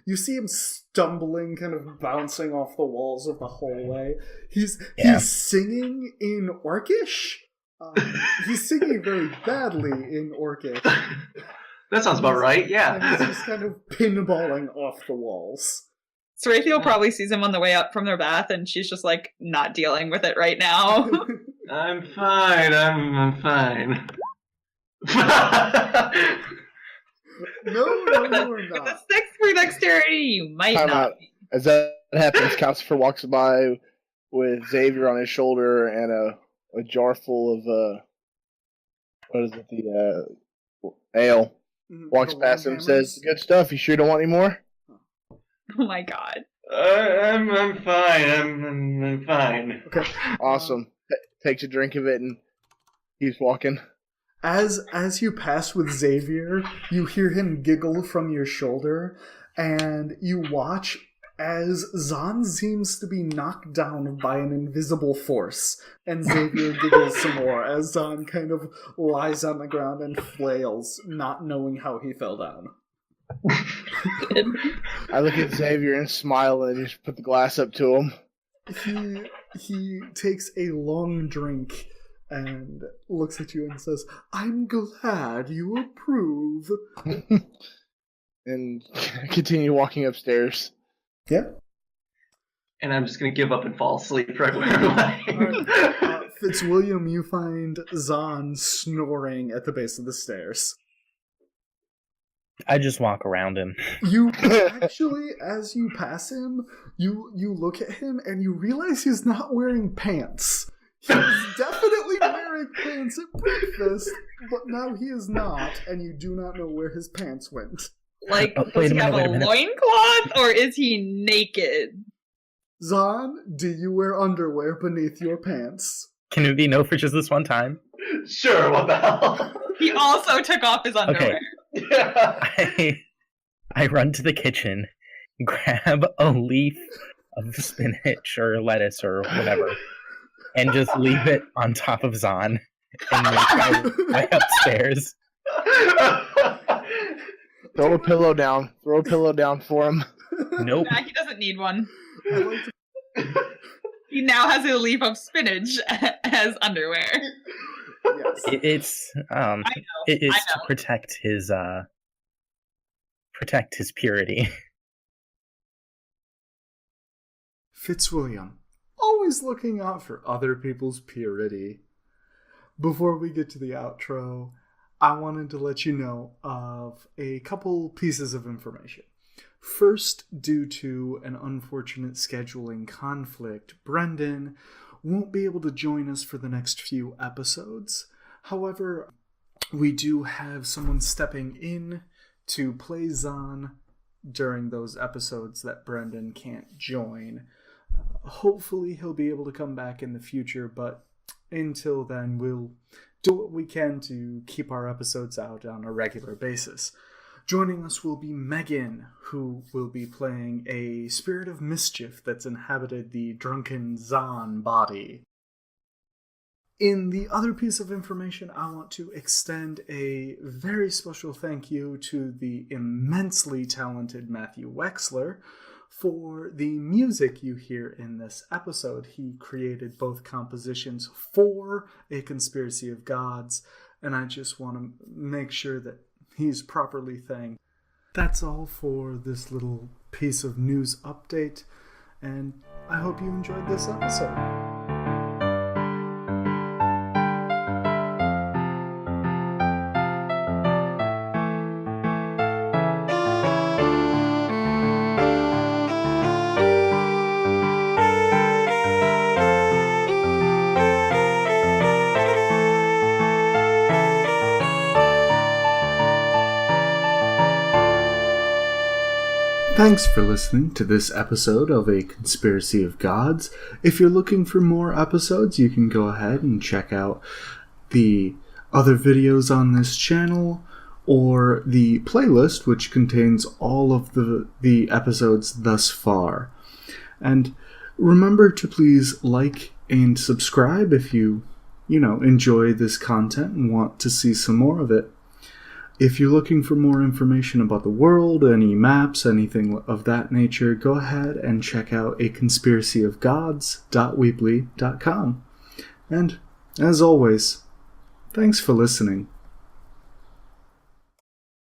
You see him stumbling, kind of bouncing off the walls of the hallway. He's singing in Orcish. He's singing very badly in Orcish. That sounds about right, yeah. And he's just kind of pinballing off the walls. Sarathiel probably sees him on the way up from their bath, and she's just not dealing with it right now. I'm fine. I'm fine. No, you're not. With a 6 for dexterity, you might Time not. out. As that happens, Calcifer walks by with Xavier on his shoulder and a jar full of the ale. Walks past him, says, "Good stuff. You sure don't want any more?" Oh my god. I'm fine. I'm fine. Okay. Awesome. takes a drink of it, and keeps walking. As you pass with Xavier, you hear him giggle from your shoulder, and you watch as Zahn seems to be knocked down by an invisible force, and Xavier giggles some more as Zahn kind of lies on the ground and flails, not knowing how he fell down. I look at Xavier and smile, and just put the glass up to him. He takes a long drink and looks at you and says, "I'm glad you approve." And continue walking upstairs. Yeah. And I'm just going to give up and fall asleep right where I'm lying. Fitzwilliam, you find Zahn snoring at the base of the stairs. I just walk around him. You actually, as you pass him, you look at him and you realize he's not wearing pants. He was definitely wearing pants at breakfast, but now he is not, and you do not know where his pants went. Like, Oh, does wait a he have minute, a wait a minute. loincloth, or is he naked? Zahn, do you wear underwear beneath your pants? Can it be no for just this one time? Sure, what the hell? He also took off his underwear. Yeah. I run to the kitchen, grab a leaf of spinach or lettuce or whatever, and just leave it on top of Zahn and make my way upstairs. Throw a pillow down. Throw a pillow down for him. Nope. Nah, he doesn't need one. I like to- He now has a leaf of spinach as underwear. yes. It's I know. to protect his purity. Fitzwilliam, always looking out for other people's purity. Before we get to the outro, I wanted to let you know of a couple pieces of information. First, due to an unfortunate scheduling conflict, Brendan won't be able to join us for the next few episodes. However, we do have someone stepping in to play Zahn during those episodes that Brendan can't join. Hopefully he'll be able to come back in the future, but until then we'll do what we can to keep our episodes out on a regular basis. Joining us will be Megan, who will be playing a spirit of mischief that's inhabited the drunken Zahn body. In the other piece of information, I want to extend a very special thank you to the immensely talented Matthew Wexler for the music you hear in this episode. He created both compositions for A Conspiracy of Gods, and I just want to make sure that he's properly thanked. That's all for this little piece of news update, and I hope you enjoyed this episode. Thanks for listening to this episode of A Conspiracy of Gods. If you're looking for more episodes, you can go ahead and check out the other videos on this channel or the playlist, which contains all of the episodes thus far. And remember to please like and subscribe if you enjoy this content and want to see some more of it. If you're looking for more information about the world, any maps, anything of that nature, go ahead and check out aconspiracyofgods.weebly.com. And, as always, thanks for listening.